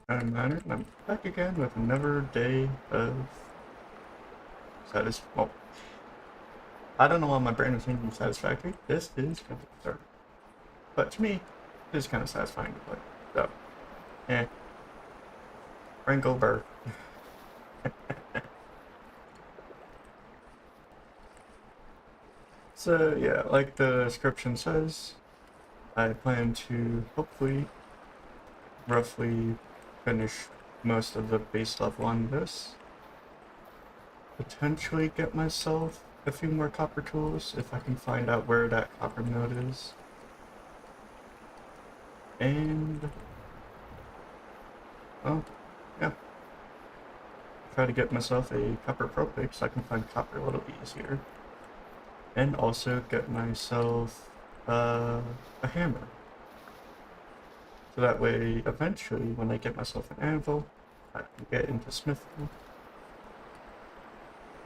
I'm Leonard, and I'm back again with another day of well, I don't know why my brain is thinking satisfactory. This is kind of absurd. But to me, it is kind of satisfying to play. So, Frank Burr. So, yeah, like the description says, I plan to hopefully roughly finish most of the base level on this. Potentially get myself a few more copper tools if I can find out where that copper node is. And, well, yeah. Try to get myself a copper propick so I can find copper a little easier. And also get myself a hammer. So that way, eventually, when I get myself an anvil, I can get into smithing.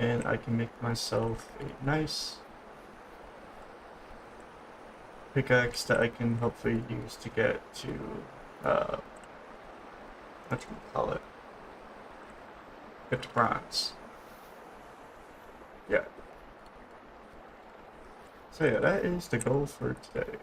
And I can make myself a nice pickaxe that I can hopefully use to get to, what should we call it? Get to bronze. Yeah. So yeah, that is the goal for today.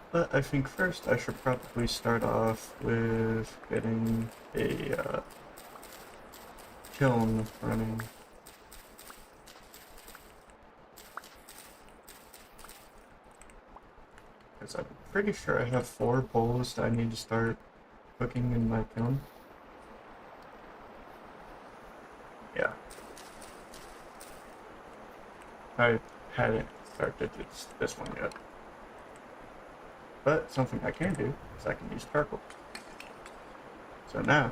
But I think first I should probably start off with getting a kiln running. Because I'm pretty sure I have 4 bowls that I need to start cooking in my kiln. Yeah. I hadn't started this one yet. But something I can do is I can use charcoal. So now,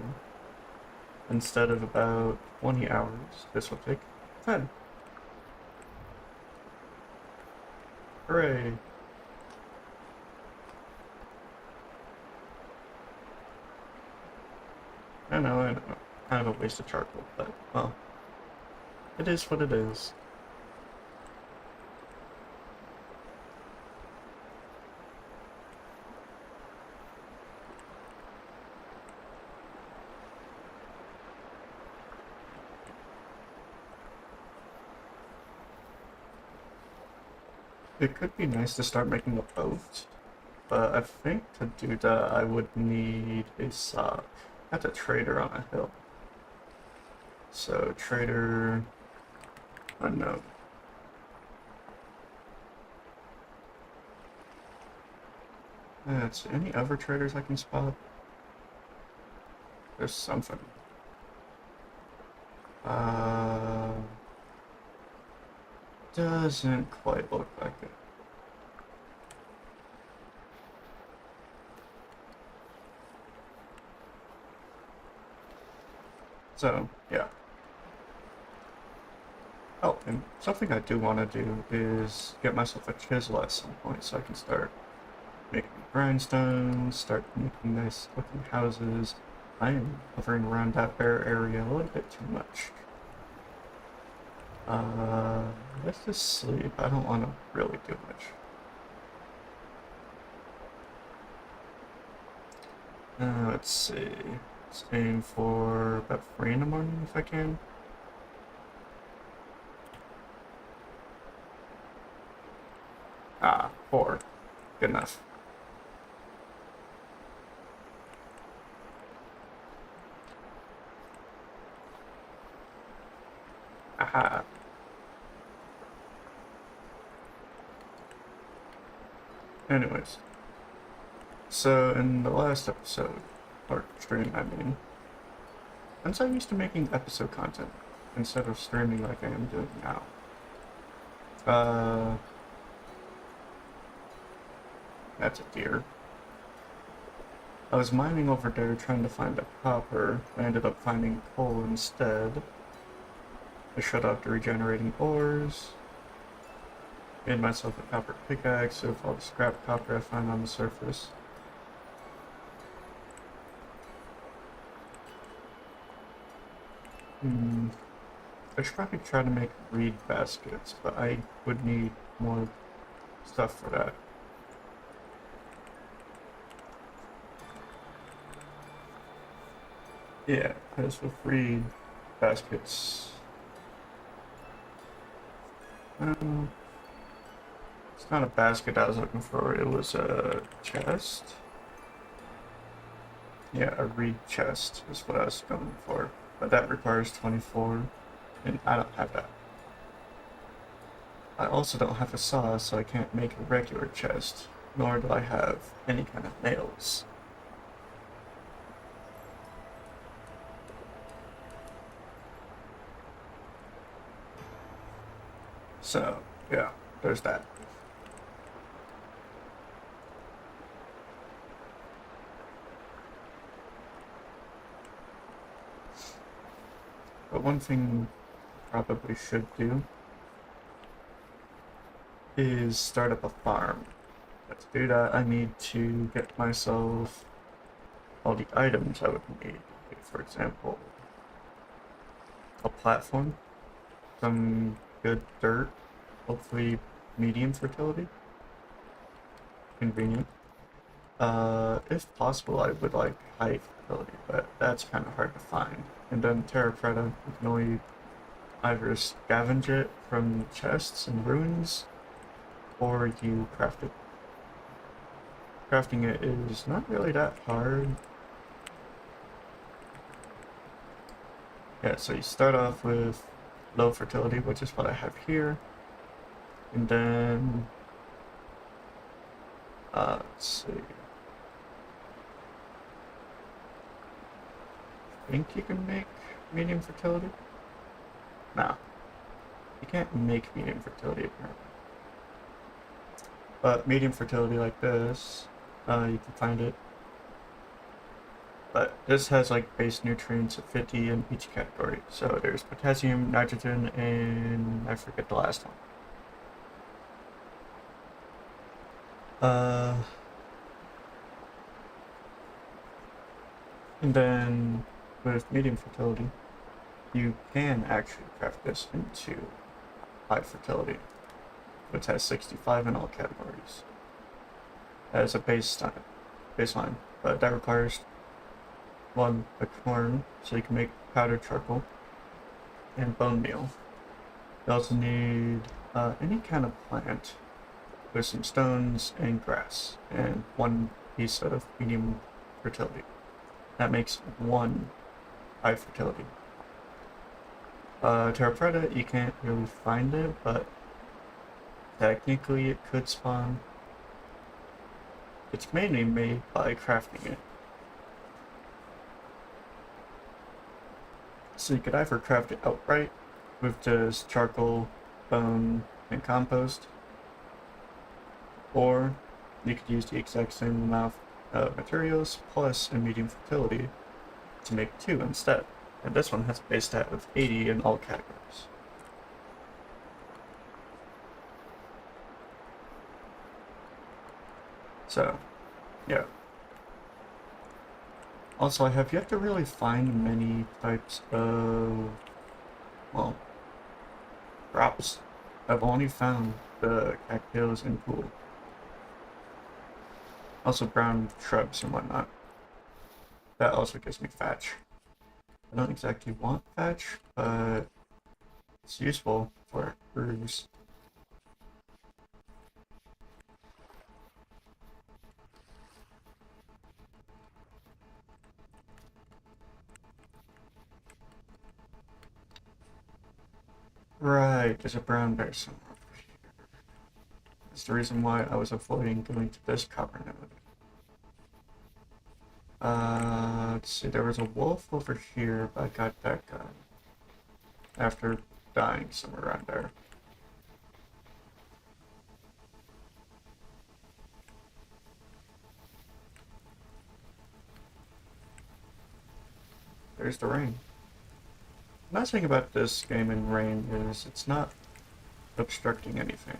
instead of about 20 hours, this will take 10. Hooray! I know. Kind of a waste of charcoal, but, well, it is what it is. It could be nice to start making a boat, but I think to do that I would need a saw. That's a trader on a hill. So trader unknown. Let's see, any other traders I can spot? There's something. Doesn't quite look like it. So, yeah. Oh, and something I do want to do is get myself a chisel at some point so I can start making grindstones, start making nice looking houses. I am hovering around that bare area a little bit too much. Let's just sleep. I don't want to really do much. Let's see. Let's aim for about 3 in the morning if I can. Ah, 4. Good enough. Aha. Anyways. So, in the last episode, or stream, I mean, since I'm used to making episode content instead of streaming like I am doing now, that's a deer. I was mining over there trying to find a copper. I ended up finding coal instead. I shut off the regenerating ores. Made myself a copper pickaxe with all the scrap copper I find on the surface. I should probably try to make reed baskets, but I would need more stuff for that. Yeah, because with reed baskets, um, it's not a basket I was looking for, it was a chest. Yeah, a reed chest is what I was going for, but that requires 24, and I don't have that. I also don't have a saw, so I can't make a regular chest, nor do I have any kind of nails. So, yeah, there's that. But one thing I probably should do is start up a farm. But to do that, I need to get myself all the items I would need. Like, for example, a platform, some good dirt, hopefully medium fertility, convenient. If possible, I would like high fertility, but that's kind of hard to find. And then terra preta, you can only either scavenge it from chests and ruins, or you craft it. Crafting it is not really that hard. Yeah, so you start off with low fertility, which is what I have here. And then, let's see. I think you can make medium fertility? No. You can't make medium fertility apparently. But medium fertility like this, you can find it. But this has like base nutrients of 50 in each category. So there's potassium, nitrogen, and I forget the last one. And then with medium fertility, you can actually craft this into high fertility, which has 65 in all categories as a baseline. But that requires one, a corn, so you can make powdered charcoal, and bone meal. You also need any kind of plant with some stones and grass, and one piece of medium fertility. That makes one high fertility. Terra preta, you can't really find it, but technically it could spawn. It's mainly made by crafting it. So you could either craft it outright with just charcoal, bone, and compost, or you could use the exact same amount of materials plus a medium fertility to make two instead. And this one has a base stat of 80 in all categories. So, yeah. Also, I have yet to really find many types of, well, crops. I've only found the cactus and pool. Also brown shrubs and whatnot. That also gives me thatch. I don't exactly want thatch, but it's useful for roofs. Right, there's a brown bear somewhere over here. That's the reason why I was avoiding going to this copper node. Let's see, there was a wolf over here, but I got that guy after dying somewhere around there. There's the rain. The nice thing about this game in rain is it's not obstructing anything.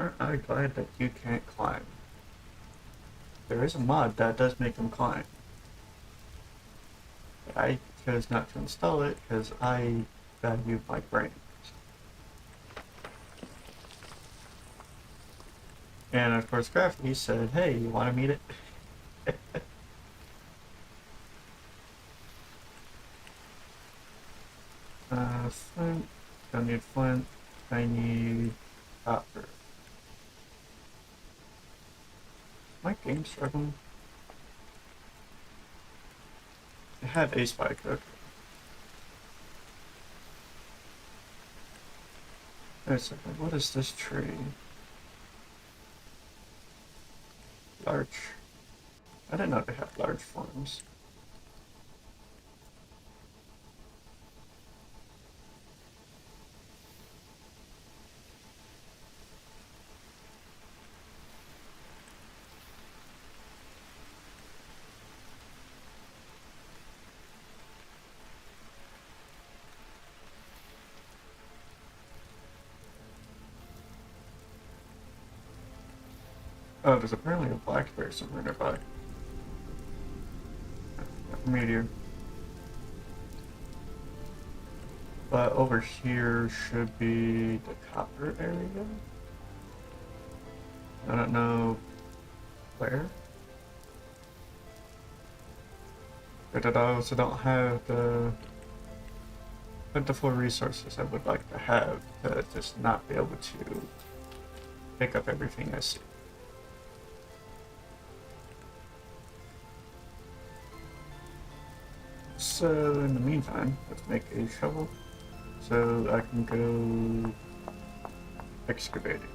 Aren't I glad that you can't climb? There is a mod that does make them climb. I chose not to install it because I value my brain. And of course, Crafty said, "Hey, you want to meet it?" Flint. Don't need flint. I need copper. My game struggling. I have a spike. Okay. Wait a second. What is this tree? Large. I didn't know they had large forms. Oh, there's apparently a blackberry somewhere nearby. A meteor. But over here should be the copper area. I don't know where. But I also don't have the plentiful resources I would like to have to just not be able to pick up everything I see. So in the meantime, let's make a shovel so I can go excavating.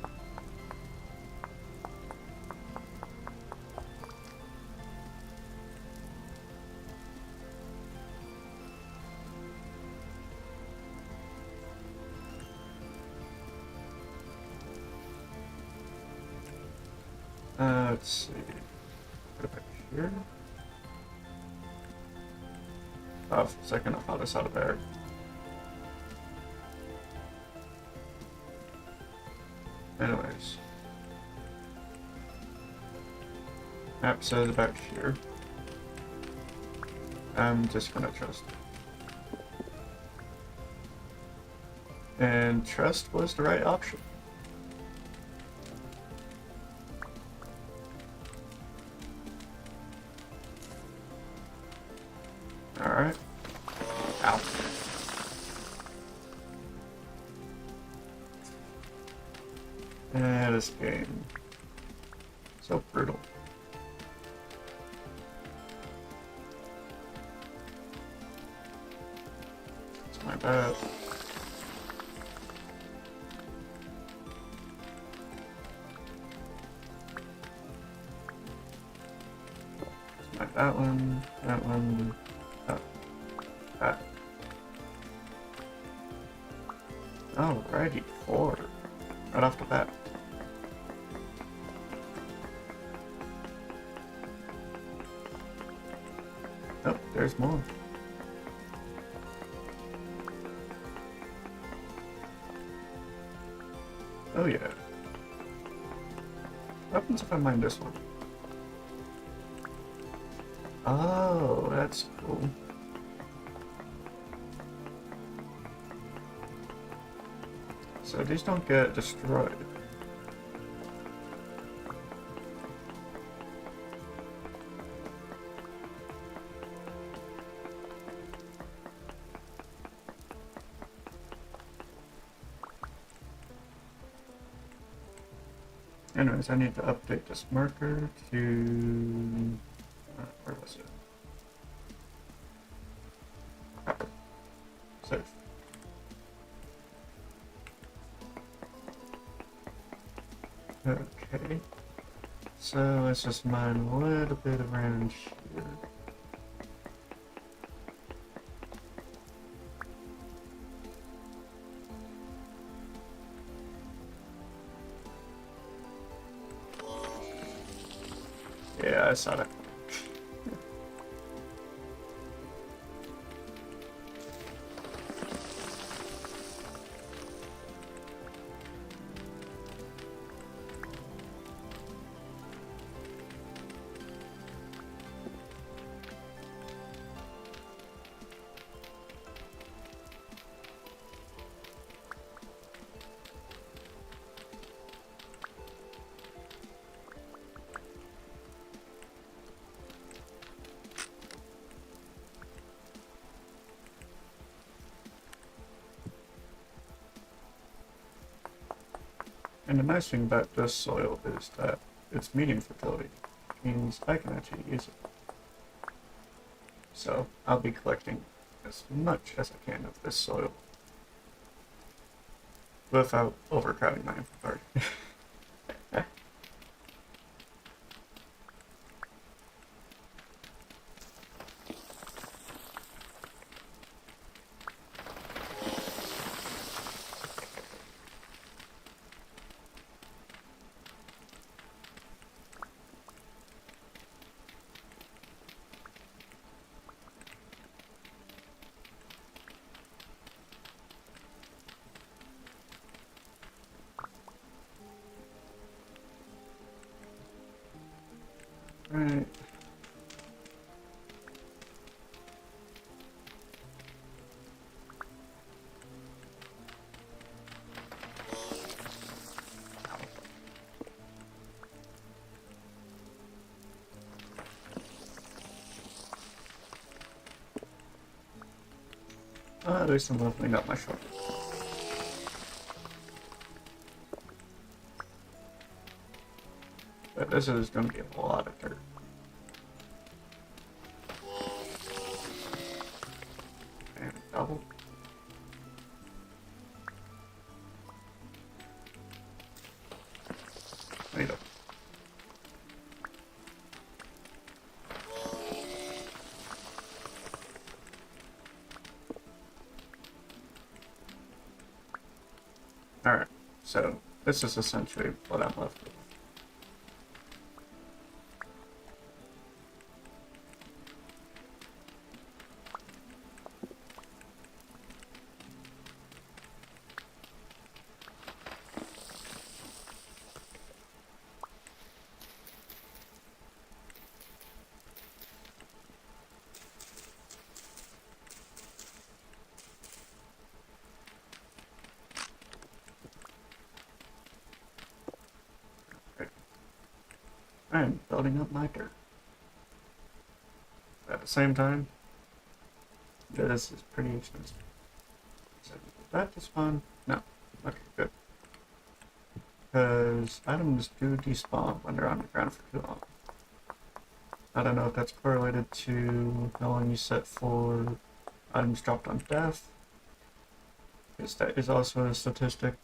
Let's see. Put it back here. Oh, for a second I thought I saw the bear. Anyways. Map says about here. I'm just gonna trust it. And trust was the right option. Alright. Ow. This game. So brutal. That's my bad. Like that one, that. Alrighty, 4. Right off the bat. Oh, there's more. Oh yeah. What happens if I mine this one? Oh, that's cool. So these don't get destroyed. Anyways, I need to update this marker to... where was it? Copper. Save. Okay. So let's just mine a little bit around here. Yeah, I saw that. And the nice thing about this soil is that it's medium fertility, which means I can actually use it. So I'll be collecting as much as I can of this soil without overcrowding my inventory. Right. At least I'm leveling up my shoulder. But this is going to be a lot of dirt. And double. There you go. Alright, so this is essentially what I'm left with. I'm building up my dirt. At the same time, this is pretty expensive. So, that to spawn? No. Okay, good. Because items do despawn when they're on the ground for too long. I don't know if that's correlated to how long you set for items dropped on death, because that is also a statistic.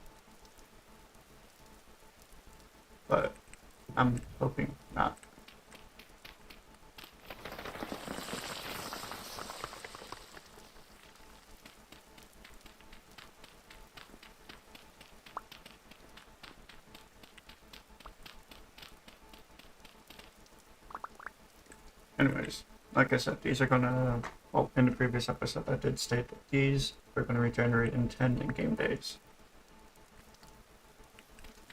But I'm hoping not. Anyways, like I said, these are gonna, well, in the previous episode I did state that these are gonna regenerate in 10 in-game days.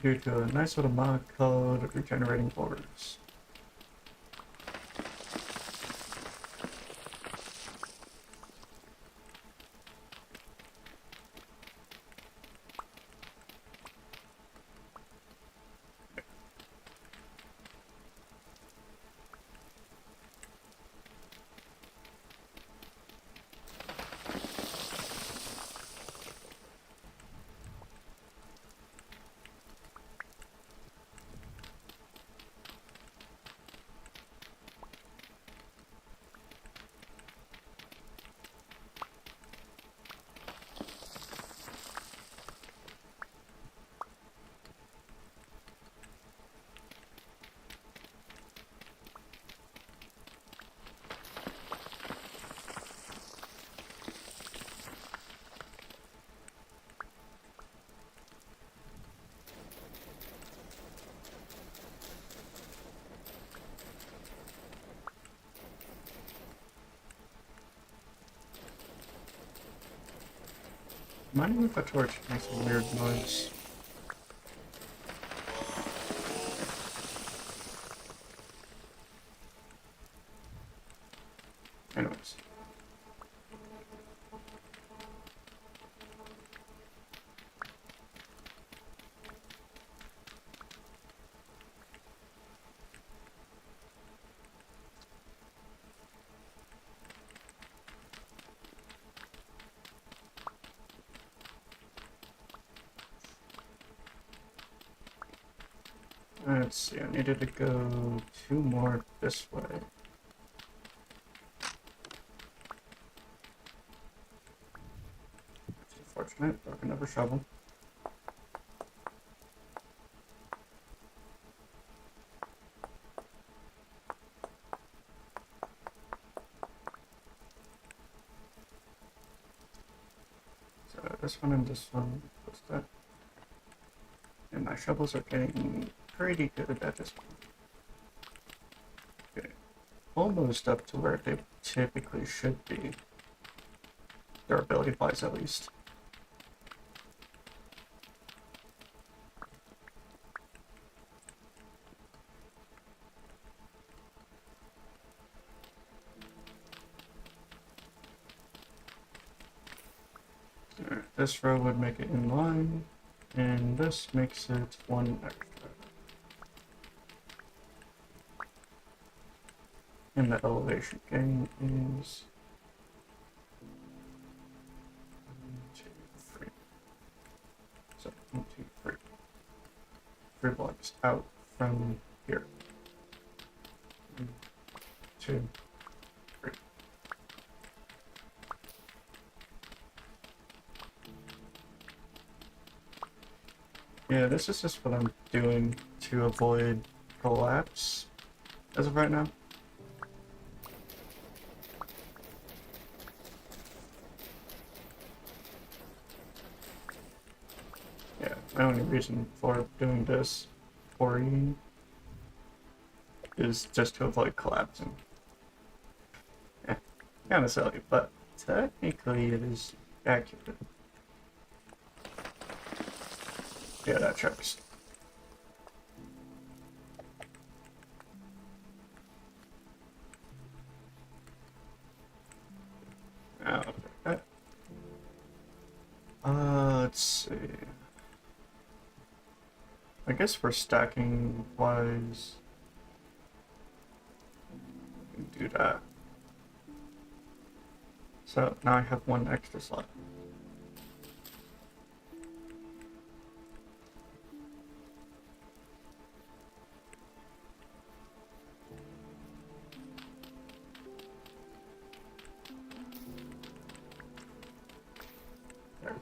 Due to a nice little mod called Regenerating Ores. Mind if a torch makes a weird noise? Anyways. Let's see, I needed to go 2 more this way. It's unfortunate, broke another shovel. So this one and this one, what's that? And my shovels are getting pretty good at this one. Okay. Almost up to where they typically should be. Durability wise, at least. Alright, this row would make it in line, and this makes it 1 extra. And the elevation gain is 1, 2, 3. So 1, 2, 3. 3 blocks out from here. 1, 2, 3. Yeah, this is just what I'm doing to avoid collapse as of right now. Yeah, my only reason for doing this quarrying is just to avoid collapsing. Yeah, kind of silly, but technically it is accurate. Yeah, that checks. Okay. Let's see. I guess for stacking wise, we can do that. So now I have 1 extra slot. There.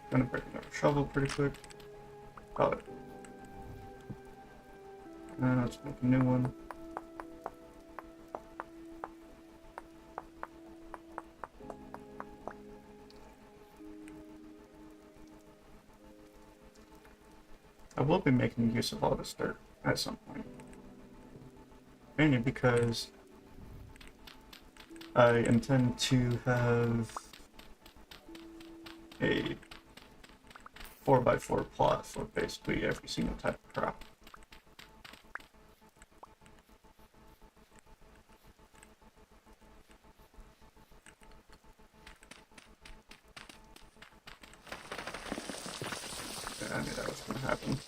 Gonna break another shovel pretty quick. Got it. And let's make a new one. I will be making use of all this dirt at some point. Mainly because I intend to have a 4x4 plot for basically every single type of crop. Yeah, I knew that was going to happen.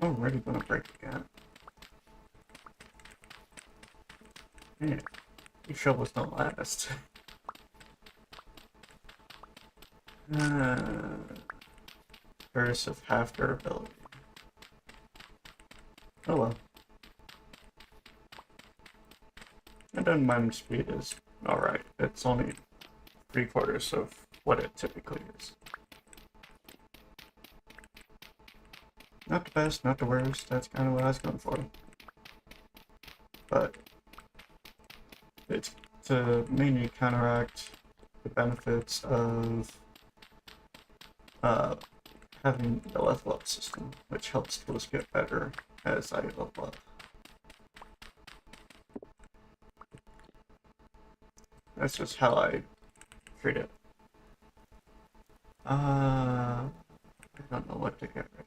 Already gonna break again. Man, these shovels don't last. Curse of half durability. Oh well. I don't mind speed is Alright, it's only 3/4 of what it typically is. Not the best, not the worst, that's kind of what I was going for. But it's to mainly counteract the benefits of having the level up system, which helps tools get better as I level up. That's just how I treat it. I don't know what to get rid of.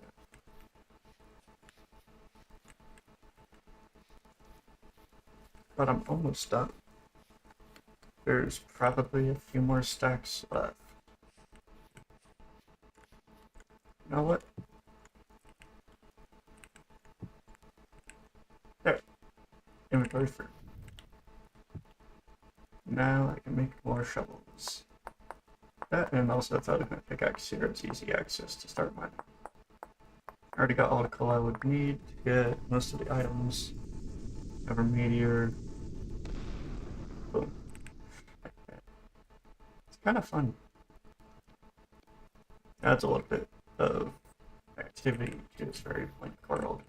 But I'm almost done. There's probably a few more stacks left. You know what? There. Inventory free. Now I can make more shovels. That, and also thought of my pickaxe here, it's easy access to start mining. I already got all the coal I would need to get most of the items. Have a meteor. Boom. It's kind of fun. Adds a little bit of activity to this very blank world.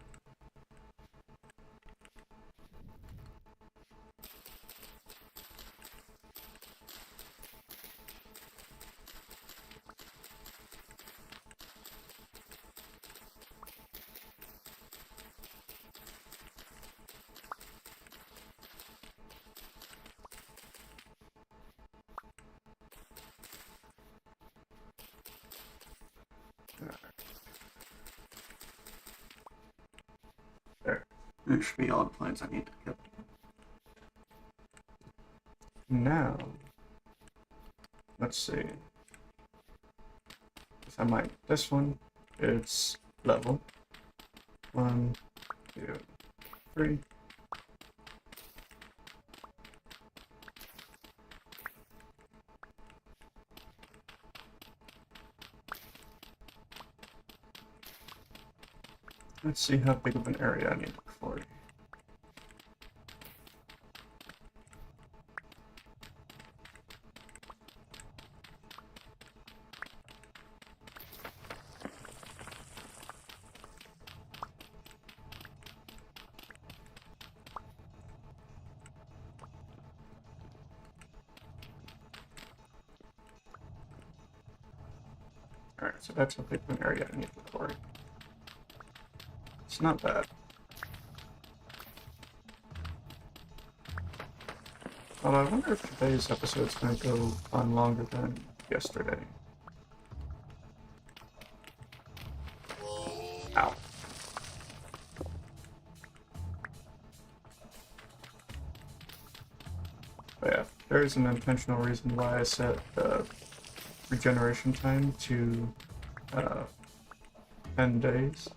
There. There should be all the plants I need to get. Now, let's see. If I might, this one, it's level 1, 2, 3. Let's see how big of an area I need to look for. Alright, so that's how big of an area I need to look for. It's not bad. Well, I wonder if today's episode's gonna go on longer than yesterday. Ow. But yeah, there's an intentional reason why I set the regeneration time to 10 days.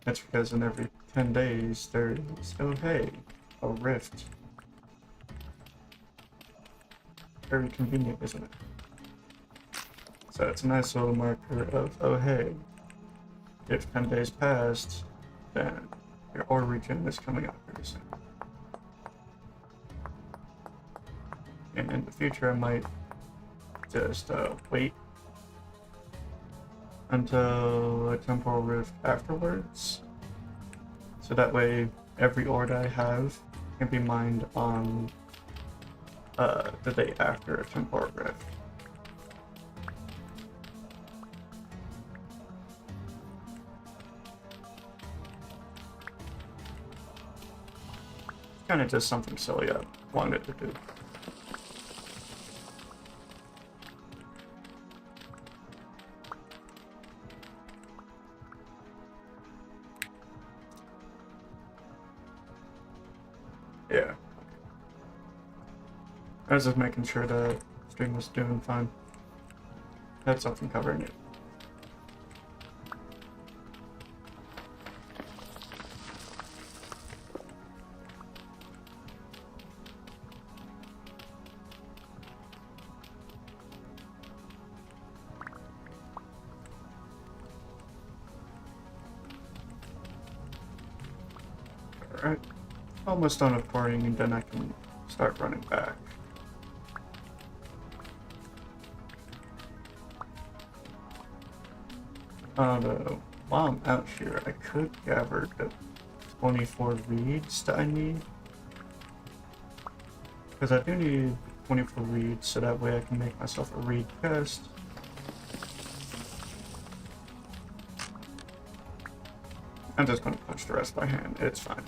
That's because in every 10 days there's, oh hey, a rift. Very convenient, isn't it? So it's a nice little marker of, oh hey, if 10 days passed, then your ore regen is coming up very soon. And in the future I might just wait until a temporal rift afterwards, so that way every ore that I have can be mined on the day after a temporal rift. Kind of just something silly I wanted to do. Yeah. I was just making sure the stream was doing fine. Had something covering it. Alright. Almost done with pouring, and then I can start running back. While I'm out here, I could gather the 24 reeds that I need. Because I do need 24 reeds, so that way I can make myself a reed chest. I'm just going to punch the rest by hand, it's fine.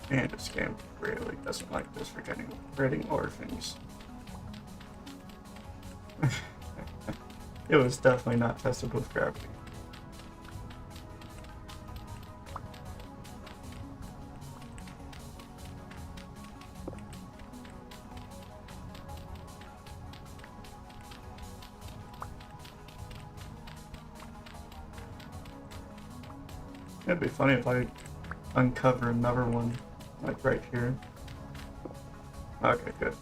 And this game really doesn't like this for getting ore things. It was definitely not tested with gravity. It'd be funny if I uncover another one, like right here. Okay, good.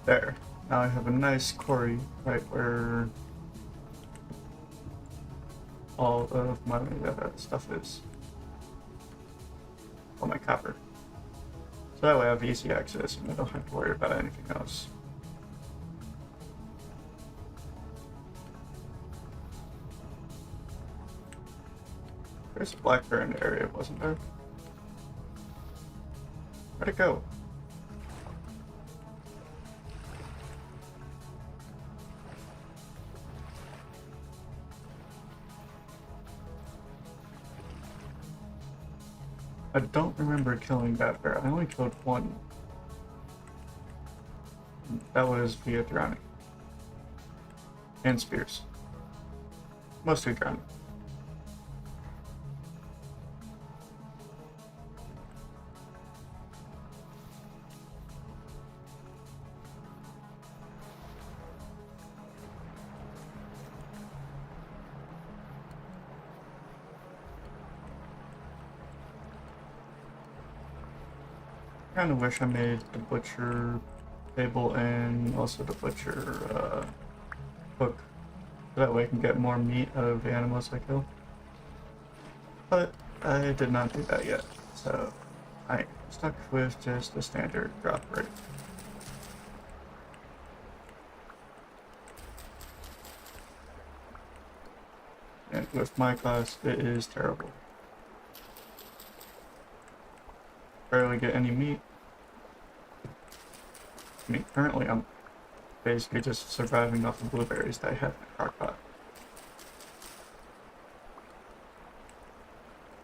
There. Now I have a nice quarry right where all of my stuff is. All my copper. So that way I have easy access and I don't have to worry about anything else. There's a black bear in the area, wasn't there? Where'd it go? I don't remember killing that bear. I only killed one. That was via drowning. And spears. Mostly drowning. I kind of wish I made the butcher table and also the butcher hook. So that way I can get more meat out of the animals I kill. But I did not do that yet, so I'm stuck with just the standard drop rate. And with my class, it is terrible. Barely get any meat. I mean, currently I'm basically just surviving off the blueberries that I have in the crock pot.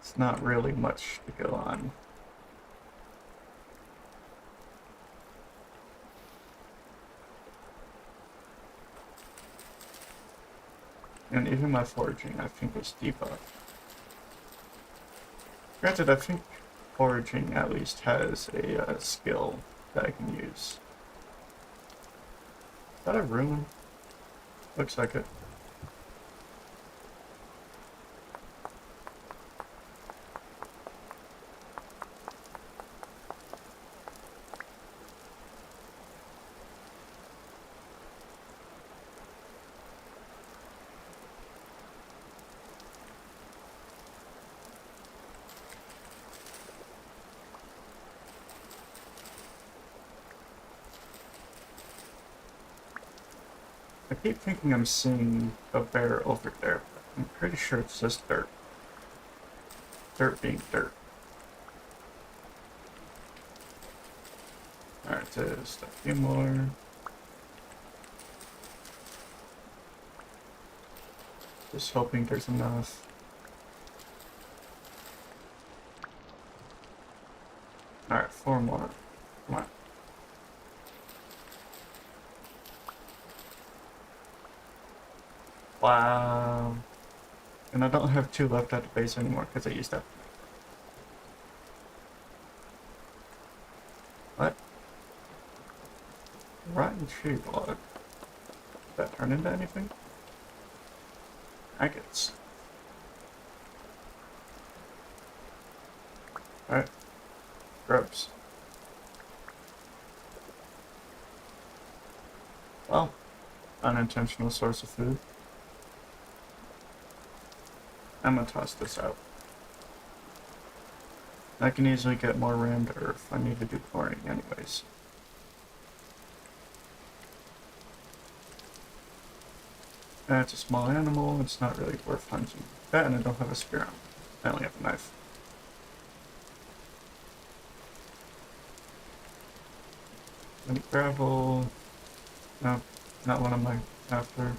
It's not really much to go on. And even my foraging, I think, is debuffed. Granted, I think foraging at least has a skill that I can use. Is that a ruin? Looks like it. I keep thinking I'm seeing a bear over there, but I'm pretty sure it's just dirt. Dirt being dirt. Alright, just a few more. Just hoping there's enough. Alright, 4 more. Come on. Wow. And I don't have 2 left at the base anymore because I used that. What? Rotten tree log. Did that turn into anything? Agates. Alright. Grubs. Well, unintentional source of food. I'm gonna toss this out. I can easily get more rammed earth. I need to do pouring anyways. It's a small animal, it's not really worth hunting. That, and I don't have a spear on me. I only have a knife. Any gravel? No, not what I'm after.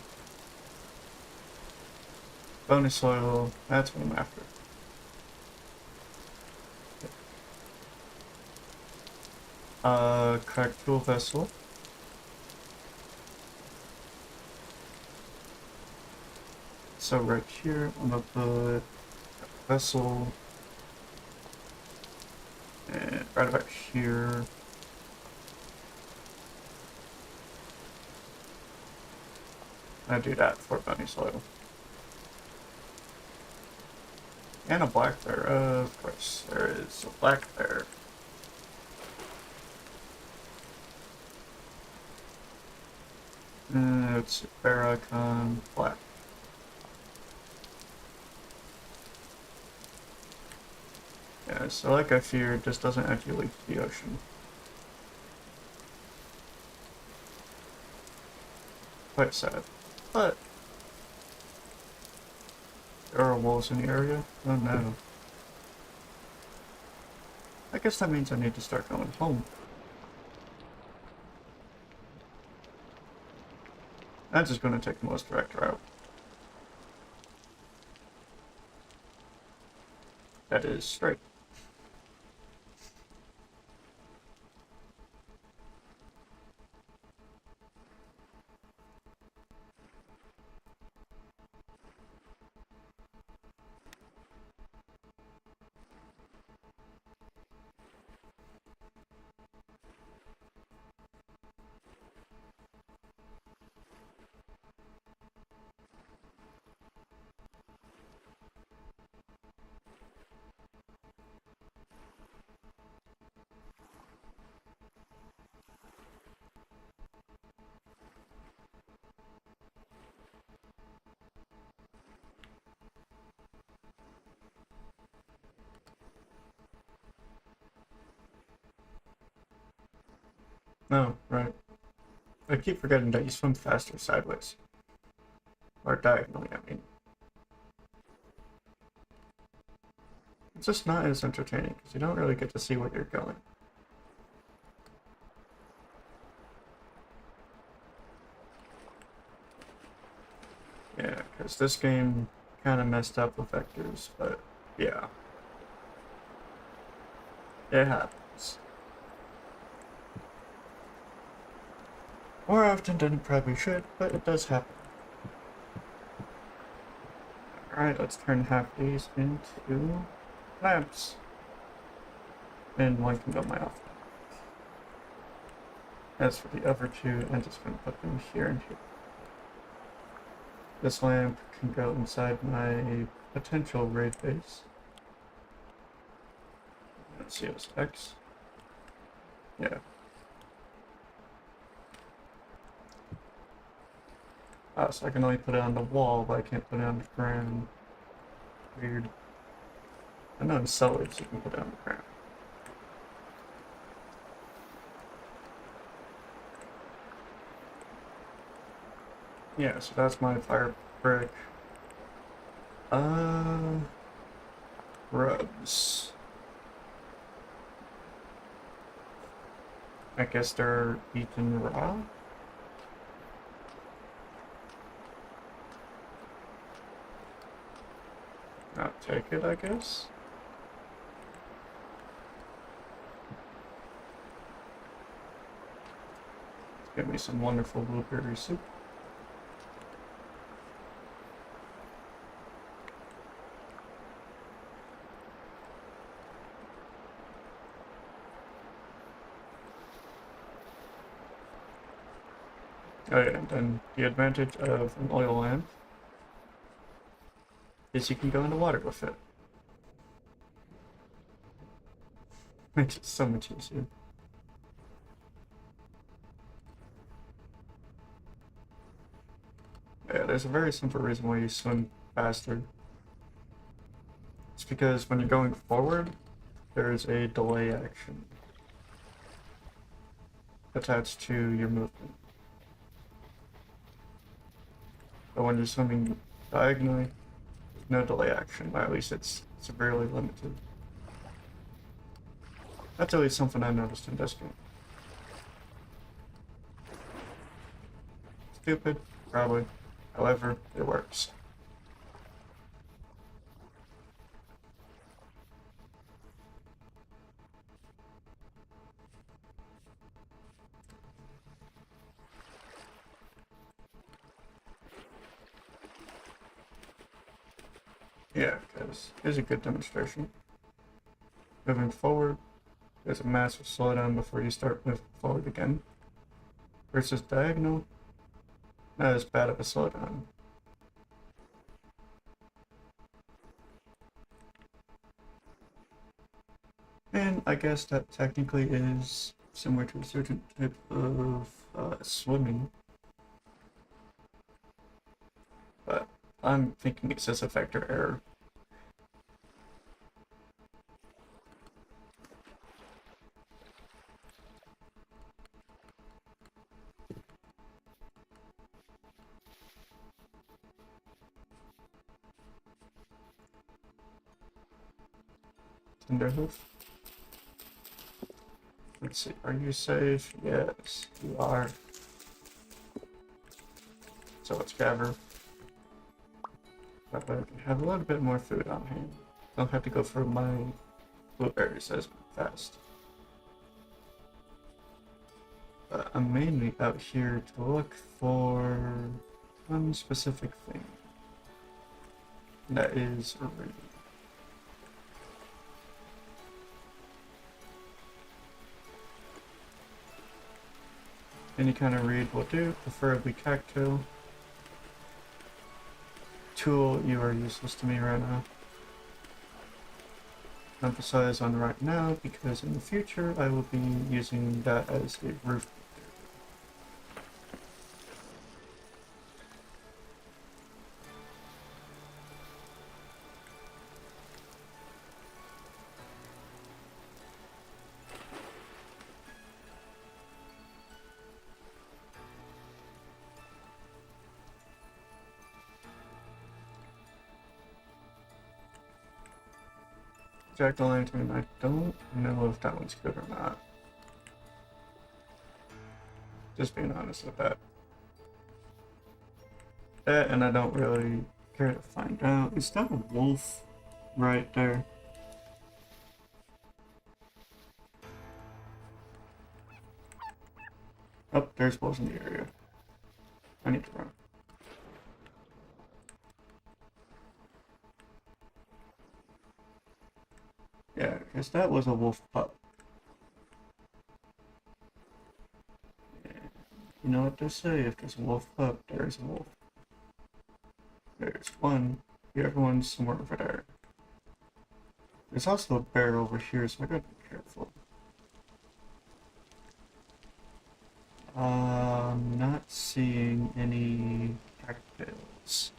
Bony soil, that's what I'm after. Cracked tool vessel. So right here, I'm gonna put vessel, and right about here. I do that for bony soil. And a black bear, of course, there is a black bear. It's bear icon, black. Yeah, so like I feared, this doesn't actually leak to the ocean. Quite sad. But there are wolves in the area. Oh no. I guess that means I need to start going home. I'm just going to take the most direct route. That is straight. No, right. I keep forgetting that you swim faster sideways. Or diagonally, I mean. It's just not as entertaining, because you don't really get to see where you're going. Yeah, because this game kind of messed up with vectors, but yeah. It happens. More often than it probably should, but it does happen. Alright, let's turn half these into lamps. And one can go my off. As for the other two, I'm just going to put them here and here. This lamp can go inside my potential raid base. Let's see, it was X. Yeah. So I can only put it on the wall, but I can't put it on the ground. Weird. I know in cellars you can put it on the ground. Yeah, so that's my fire brick. Rubs. I guess they're eaten raw? I'll take it, I guess. Give me some wonderful blueberry soup. Oh yeah, and then the advantage of an oil lamp is you can go in the water with it. Makes it so much easier. Yeah, there's a very simple reason why you swim faster. It's because when you're going forward, there's a delay action attached to your movement. But when you're swimming diagonally, there's no delay action, or at least it's severely limited. That's at least something I noticed in this game. Stupid, probably. However, it works. Yeah, because here's a good demonstration. Moving forward, there's a massive slowdown before you start moving forward again. Versus diagonal, not as bad of a slowdown. And I guess that technically is similar to a certain type of swimming. But I'm thinking it's just a vector error. Tinderhoof. Let's see, are you safe? Yes, you are. So let's gather. But I can have a little bit more food on hand. Don't have to go for my blueberries as fast. But I'm mainly out here to look for one specific thing. And that is a reed. Any kind of reed will do, preferably cacto. Tool, you are useless to me right now. Emphasize on right now because in the future I will be using that as a roof. Jack-o'-lantern, I don't know if that one's good or not. Just being honest with that. That, and I don't really care to find out. Is that a wolf right there? Oh, there's wolves in the area. I need to run. Yeah, because that was a wolf pup. You know what they say, if there's a wolf pup, there's a wolf. There's one. The other one's somewhere over there. There's also a bear over here, so I gotta be careful. Not seeing any cattails.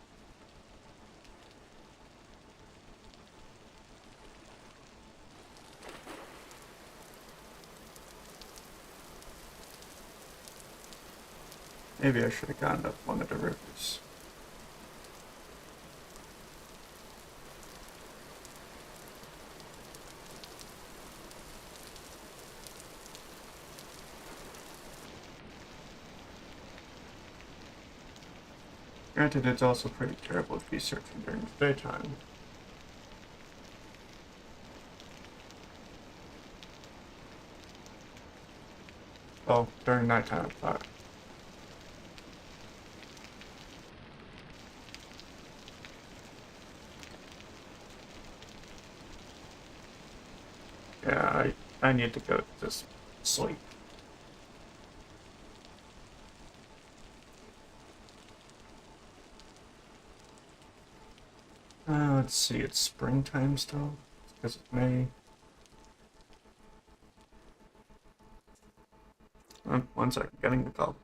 Maybe I should have gone up one of the rivers. Granted, it's also pretty terrible to be searching during the daytime. Oh, during nighttime, I thought. Yeah, I need to go to just sleep. Let's see, it's springtime still? Because it's May. One second, getting the call.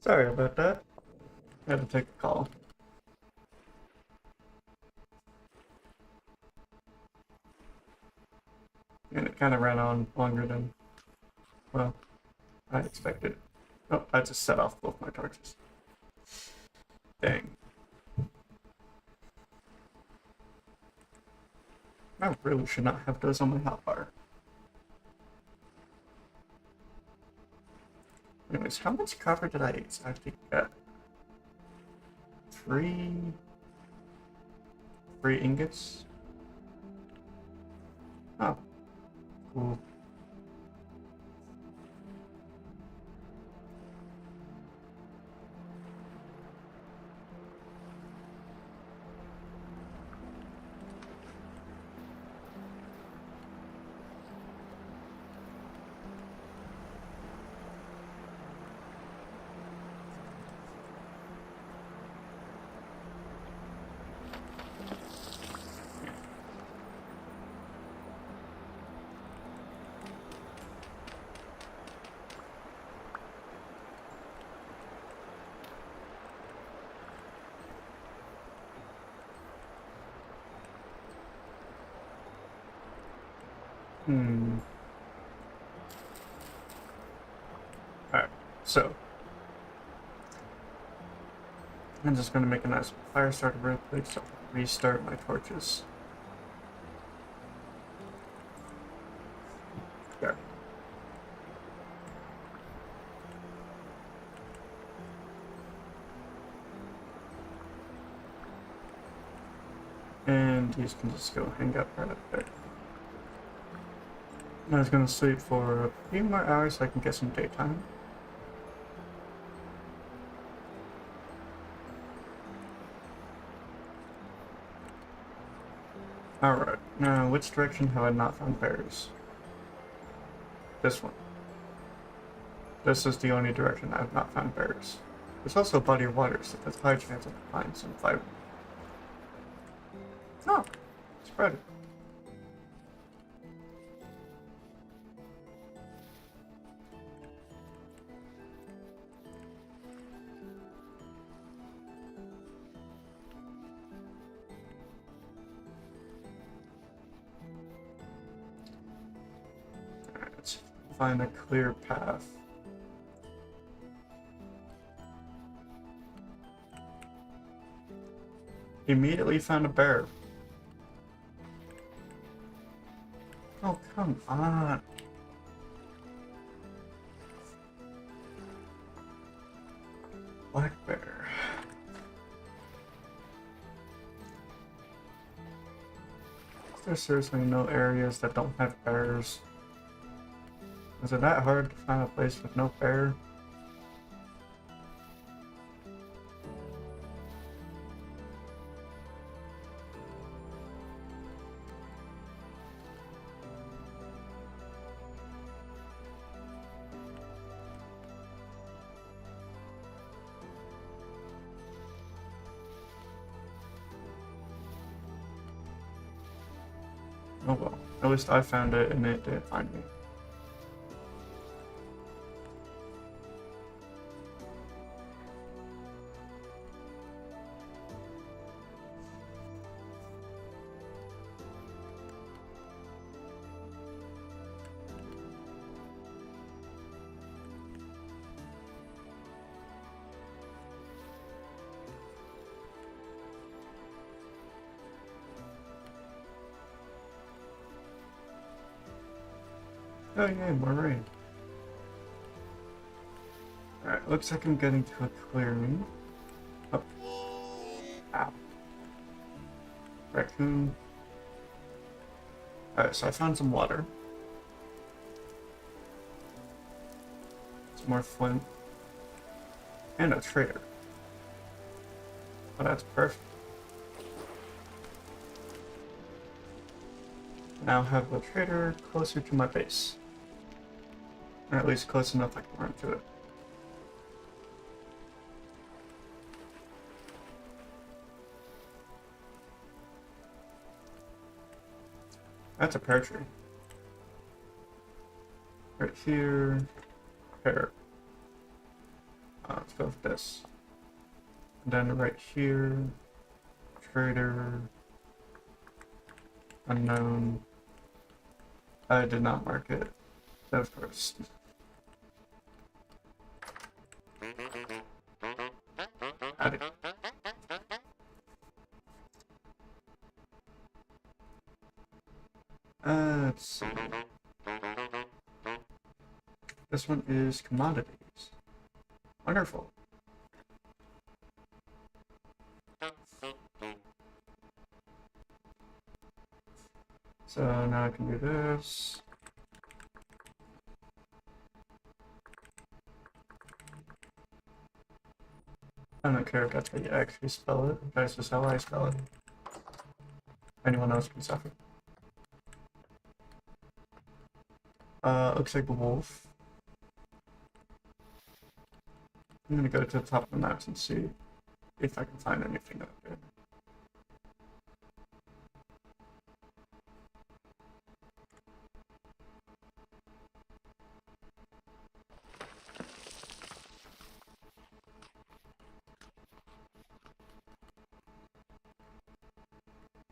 Sorry about that. I had to take a call. And it kind of ran on longer than, well, I expected. Oh, I just set off both my torches. Dang. I really should not have those on my hotbar. Anyways, how much copper did I exactly get? Three ingots? Oh, cool. Alright, so I'm just gonna make a nice fire starter real quick so I can restart my torches. There. And these can just go hang out right up there. I was gonna sleep for a few more hours so I can get some daytime. Alright, now which direction have I not found bears? This one. This is the only direction I have not found bears. There's also a body of water, so there's a high chance I can find some fiber. Oh, spread it. Let's find a clear path. Immediately found a bear. Oh, come on. Black bear. There's seriously no areas that don't have bears. Is it that hard to find a place with no bear? Oh well, at least I found it and it didn't find me. Oh yeah, more rain. Alright, looks like I'm getting to a clearing. Oh. Ow. Raccoon. Alright, so I found some water. Some more flint. And a trader. Oh, that's perfect. Now have the trader closer to my base. Or at least close enough I can run to it. That's a pear tree. Right here. Pear. Let's go with this. And then right here, trader, unknown. I did not mark it, of course. Addon. Let's see. This one is commodities. Wonderful. So now I can do this. I don't care if that's how you actually spell it. That's just how I spell it. Anyone else can suffer. Looks like a wolf. I'm gonna go to the top of the maps and see if I can find anything up there.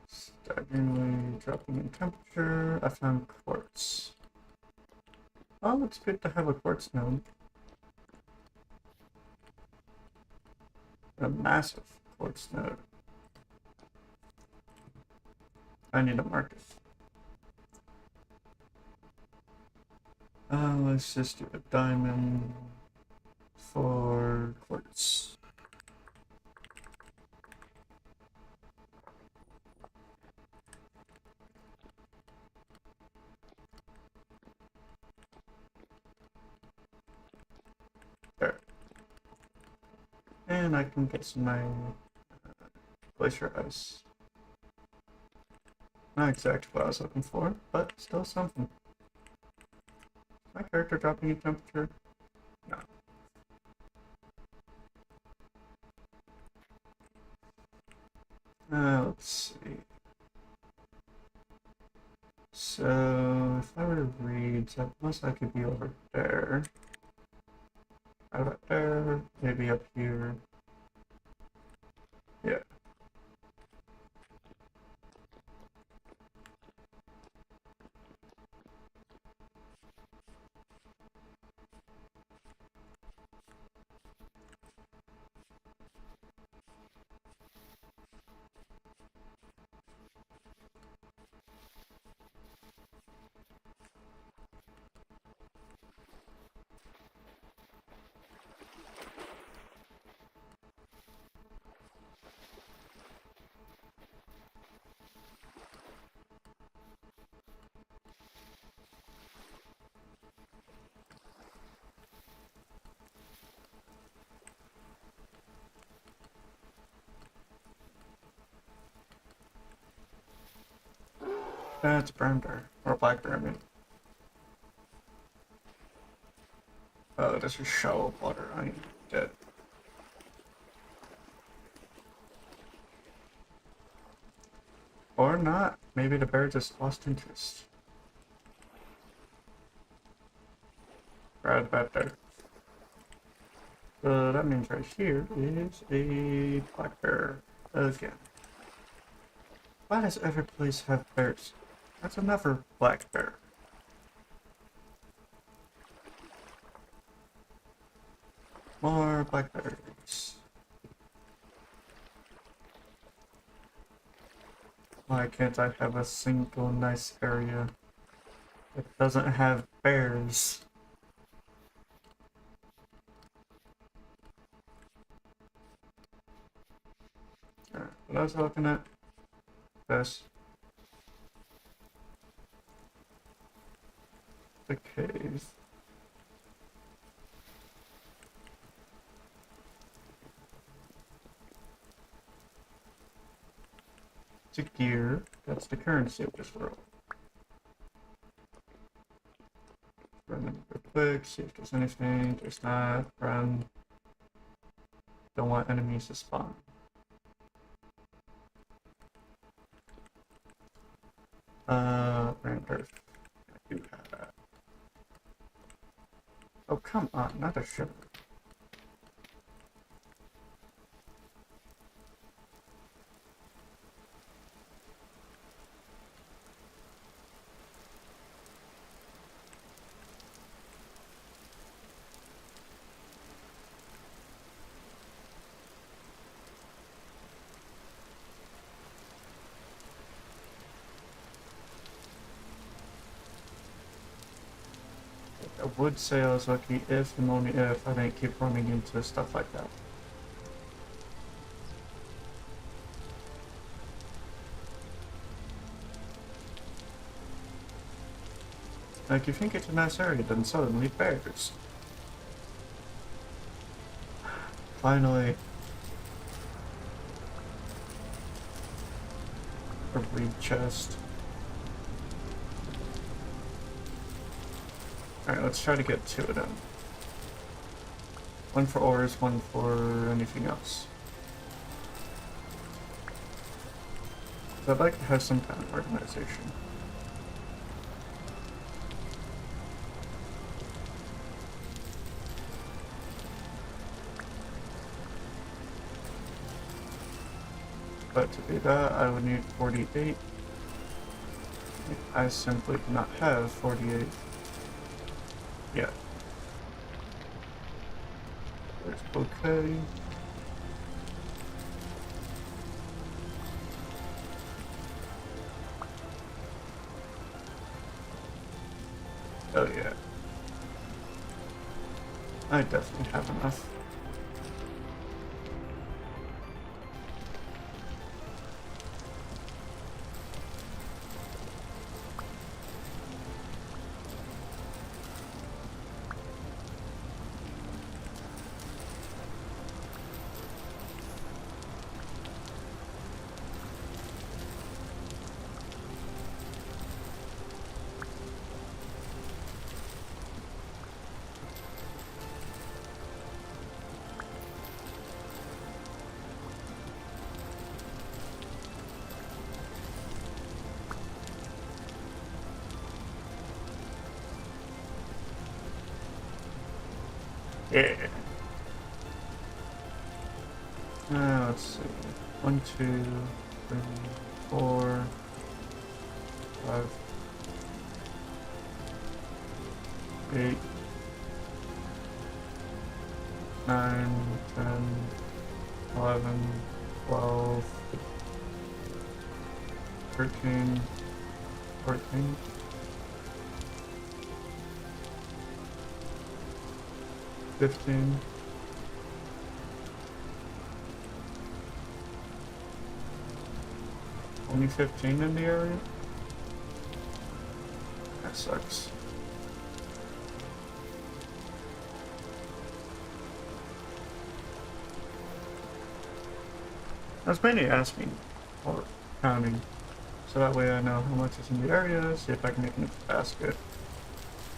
Staggeringly dropping in temperature. I found quartz. Oh, it's good to have a quartz node. A massive quartz node. I need a market. Let's just do a diamond for quartz. There. And I can get some my glacier ice. Not exactly what I was looking for, but still something. Is my character dropping in temperature? No. Let's see. So, if I were to read, so most I could be over there. Right there, maybe up here. Yeah. That's brown bear, or black bear, I mean. Oh, this is shallow water, I am dead. Or not, maybe the bear just lost interest. Right about there. So that means right here is a black bear again. Why does every place have bears? That's another black bear. More black bears. Why can't I have a single nice area that doesn't have bears? Alright, what I was looking at? This. The cave. It's a gear. That's the currency of this world. Run in real quick, see if there's anything. There's not. Run. Don't want enemies to spawn. Random. I do have that. Oh, come on, not a shiver. would say I was lucky if and only if I didn't keep running into stuff like that. Like, if you get to a nice area, then suddenly bears. Finally. A reed chest. Alright, let's try to get 2 of them. One for ores, one for anything else. So I'd like to have some kind of organization. But to do that, I would need 48. I simply do not have 48 yet. There's bouquet. Oh yeah. I definitely have enough. Yeah. Let's see. 1, 2, 3, 4, 5, 8, 9, 10, 11, 12, 13, 14. 15. Only 15 in the area? That sucks. I was mainly asking or counting, so that way I know how much is in the area, see if I can make a basket.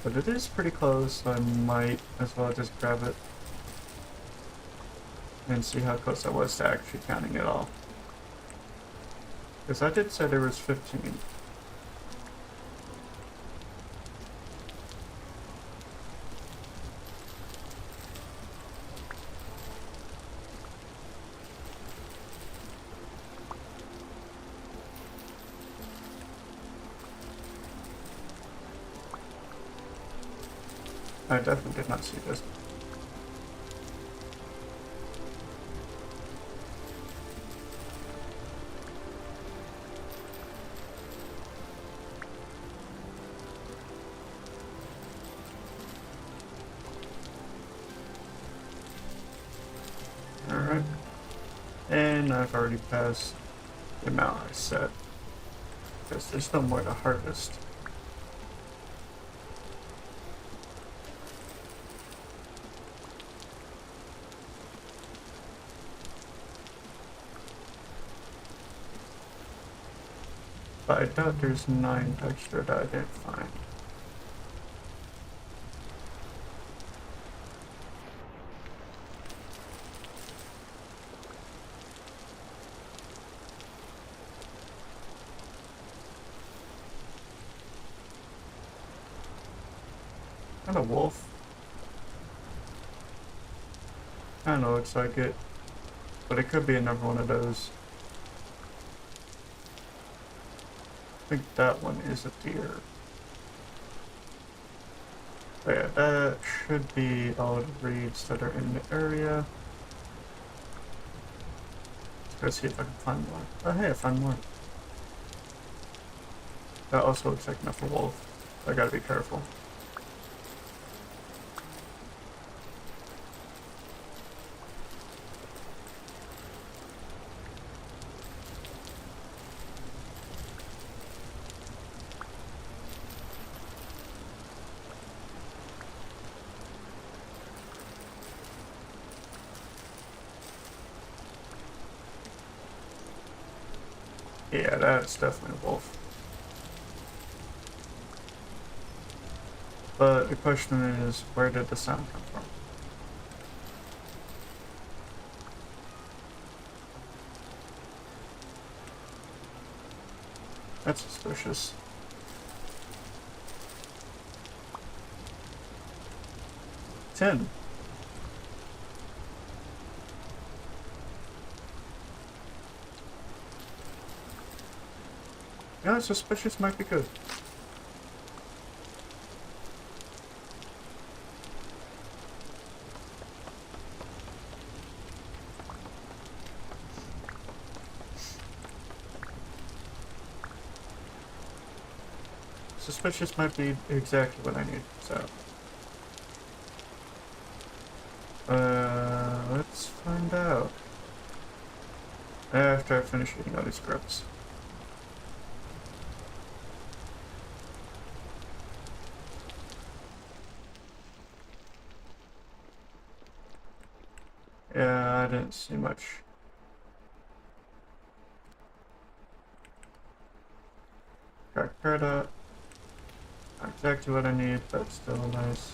But it is pretty close, so I might as well just grab it and see how close I was to actually counting it all. Because I did say there was 15. I definitely did not see this. Alright. And I've already passed the amount I set. Because there's no more to harvest. But I doubt there's 9 extra that I didn't find. And a wolf. Kinda looks like it. But it could be another one of those. I think that one is a deer. But yeah, that should be all the reeds that are in the area. Let's see if I can find more. Oh hey, I found more. That also looks like enough for wolf. I gotta be careful. Yeah, that's definitely a wolf. But the question is, where did the sound come from? That's suspicious. Tin. Yeah, suspicious might be good. Suspicious might be exactly what I need, so. Let's find out. After I finish eating all these grubs. Yeah, I didn't see much. Got Carta. Not exactly what I need, but still nice.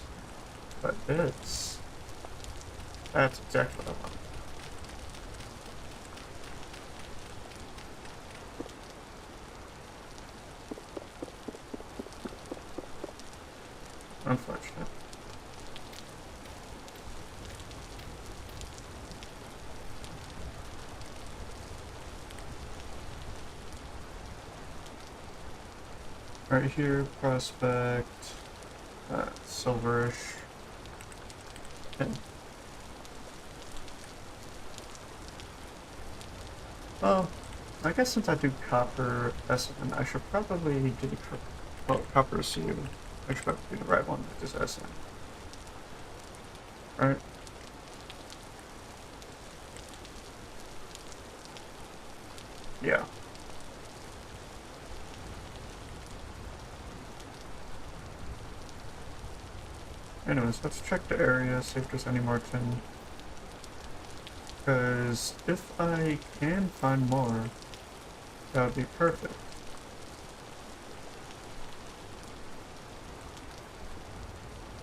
But that's exactly what I want. Unfortunate. Right here, prospect, silverish, tin. Well, I guess since I do copper SN, I should probably do copper CU. I should probably do the right one, which is SN. Right? Yeah. Anyways, let's check the area, see if there's any more tin. Because if I can find more, that would be perfect.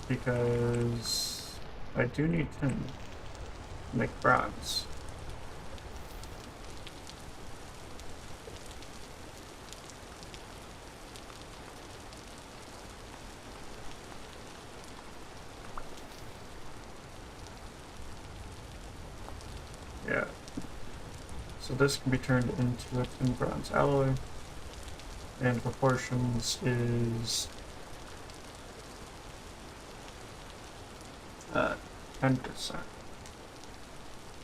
Because I do need tin to make bronze. Yeah. So this can be turned into a tin bronze alloy. And proportions is 10%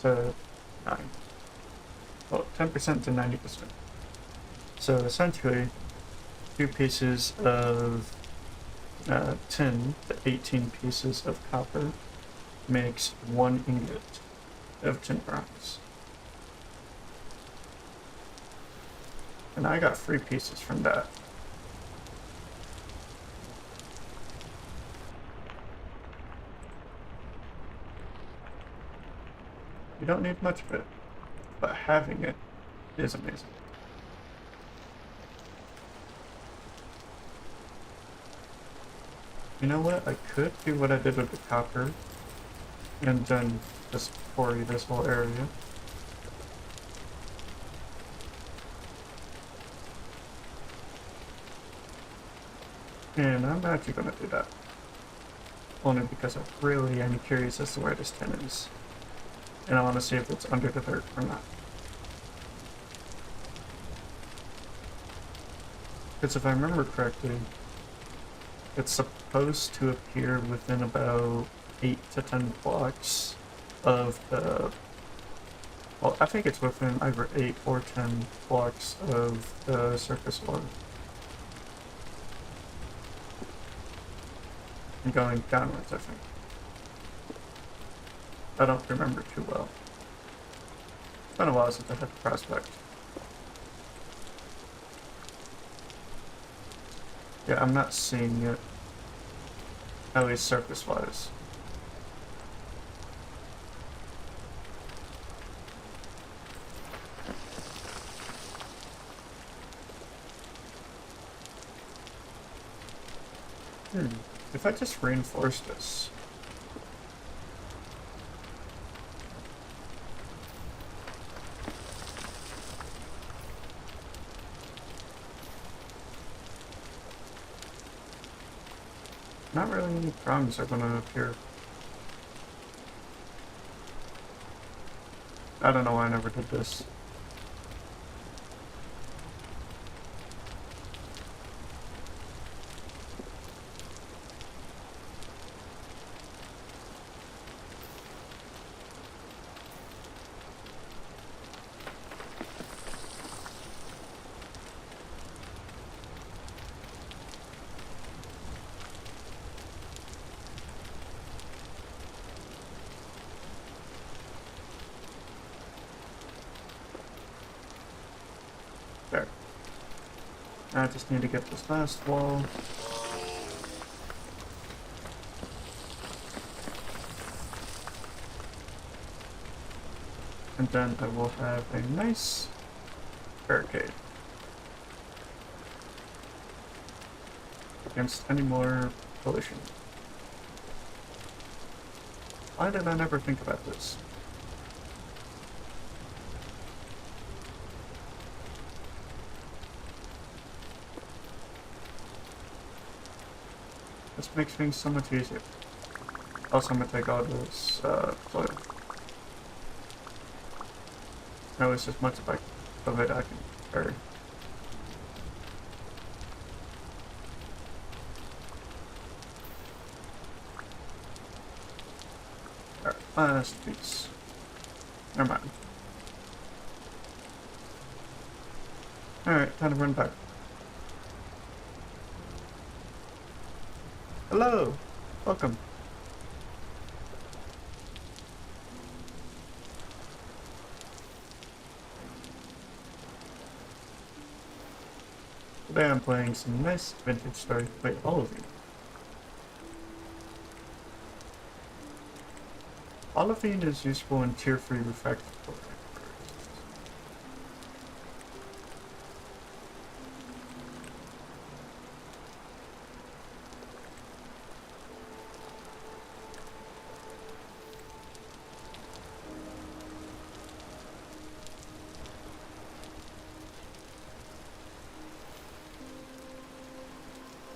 to 9. Well, 10% to 90%. So essentially, 2 pieces of tin to 18 pieces of copper makes 1 ingot of tin bronze. And I got 3 pieces from that. You don't need much of it, but having it is amazing. You know what? I could do what I did with the copper and then just quarry this whole area. And I'm actually going to do that. Only because I really am curious as to where this tin is. And I want to see if it's under the dirt or not. Because if I remember correctly, it's supposed to appear within about 8 to 10 blocks of the... Well, I think it's within either 8 or 10 blocks of the surface ore. And going downwards, I think. I don't remember too well. It's been a while since I had the prospect. Yeah, I'm not seeing it. At least surface-wise. If I just reinforce this. Not really any problems are gonna appear. I don't know why I never did this. There. I just need to get this last wall. And then I will have a nice barricade against any more collision. Why did I never think about this? This makes things so much easier. Also, I'm gonna take all this soil. No, it's as much of it I can carry. Alright, last piece. Never mind. Alright, time to run back. Hello! Welcome. Today I'm playing some nice vintage story. Wait, all of you. Olivine is useful in tier 3 refractory.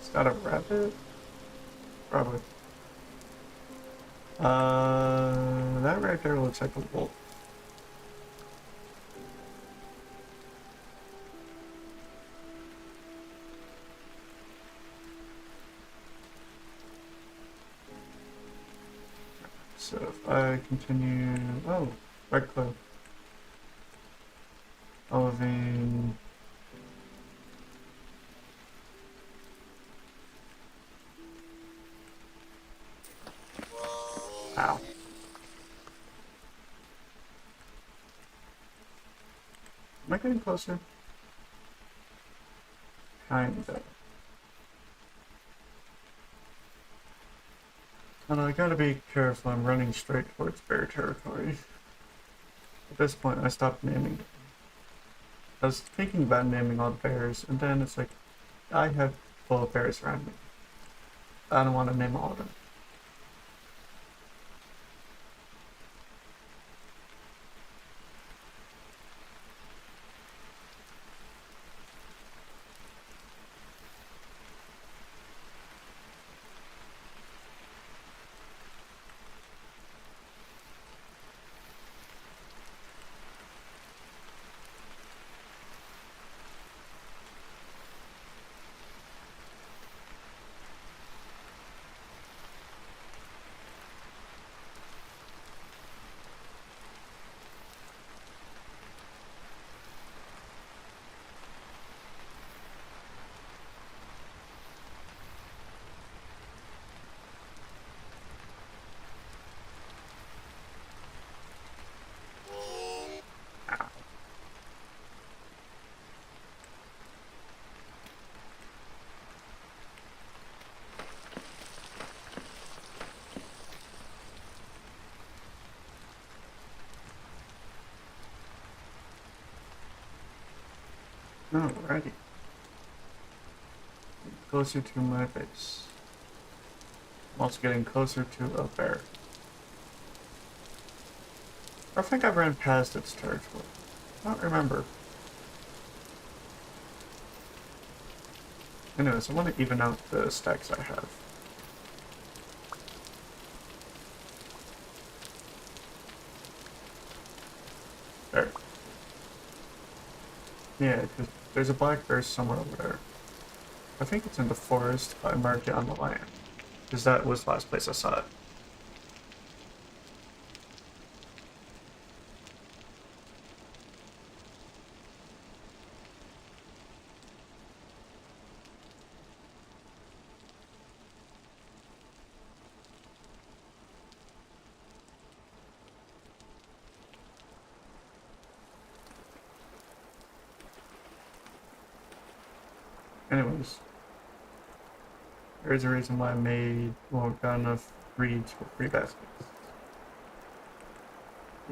Is that a rabbit? Probably. That right there looks like a wolf. So if I continue, oh, right click, Olivine. Ow. Am I getting closer? Kinda. And I gotta be careful, I'm running straight towards bear territory. At this point, I stopped naming them. I was thinking about naming all the bears, and then it's like, I have full of bears around me. I don't want to name all of them. Alrighty. Closer to my base. I'm also getting closer to a bear. I think I ran past its territory. I don't remember. Anyways, I want to even out the stacks I have. There. Yeah, because there's a black bear somewhere over there. I think it's in the forest, but I marked it on the land. Because that was the last place I saw it. Anyways. There's a reason why I got enough reeds for 3 baskets.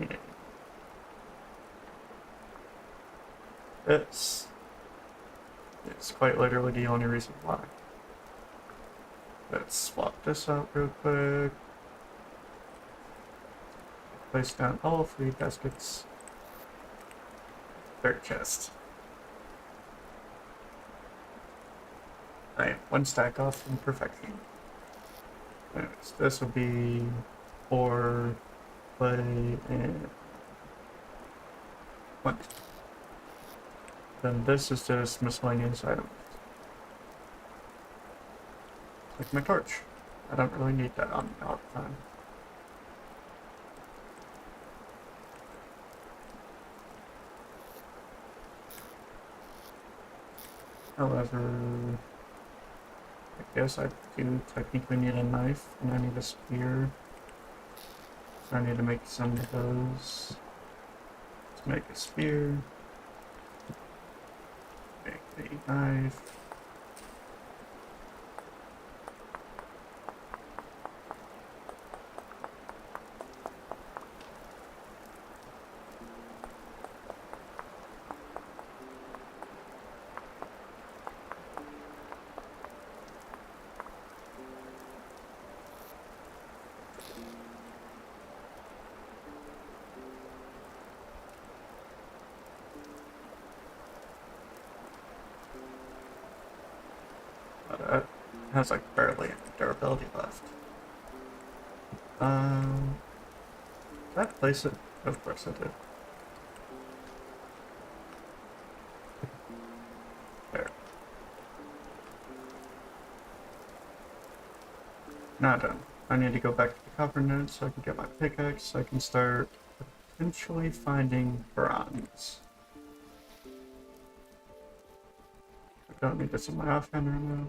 Yeah. It's quite literally the only reason why. Let's swap this out real quick. Place down all 3 baskets. 3rd chest. I am 1 stack off from perfection. Anyways, this will be ore, clay, and 1. Then this is just miscellaneous items. Like my torch. I don't really need that on me all the time. However, I guess I do technically need a knife, and I need a spear. So I need to make some of those. Let's make a spear. Make a knife. It has like barely any durability left. Did I place it? Of course I did. There. Now done. I need to go back to the copper node so I can get my pickaxe so I can start potentially finding bronze. I don't need this in my offhand right now.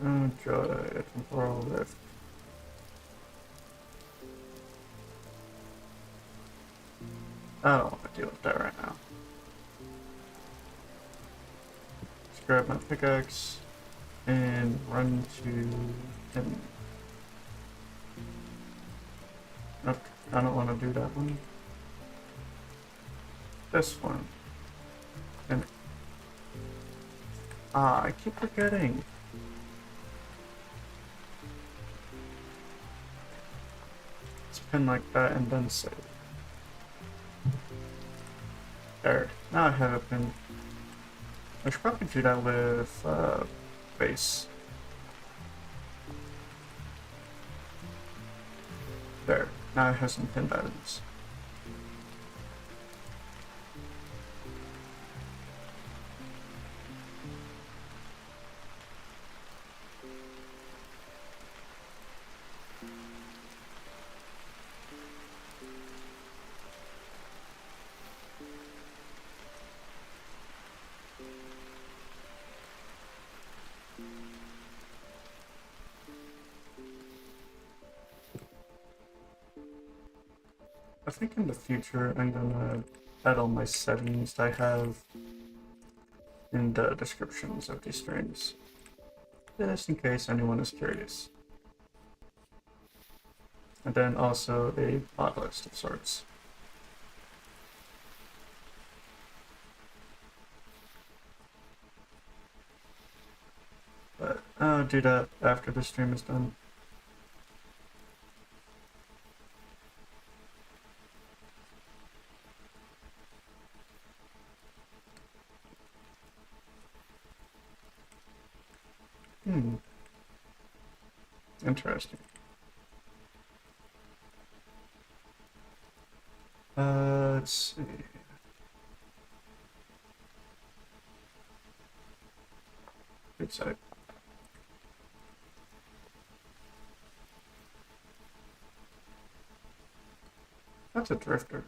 Enjoy a temporal rift. I don't want to deal with that right now. Let's grab my pickaxe and run to him. Nope, I don't want to do that one. This one. And I keep forgetting. It's pin like that and then save. There. Now I have a pin. I should probably do that with base. There. Now I have some pin buttons. I think in the future I'm gonna add all my settings I have in the descriptions of these streams, just in case anyone is curious. And then also a Modlist of sorts. But I'll do that after the stream is done. Interesting. Let's see. Good side. That's a drifter.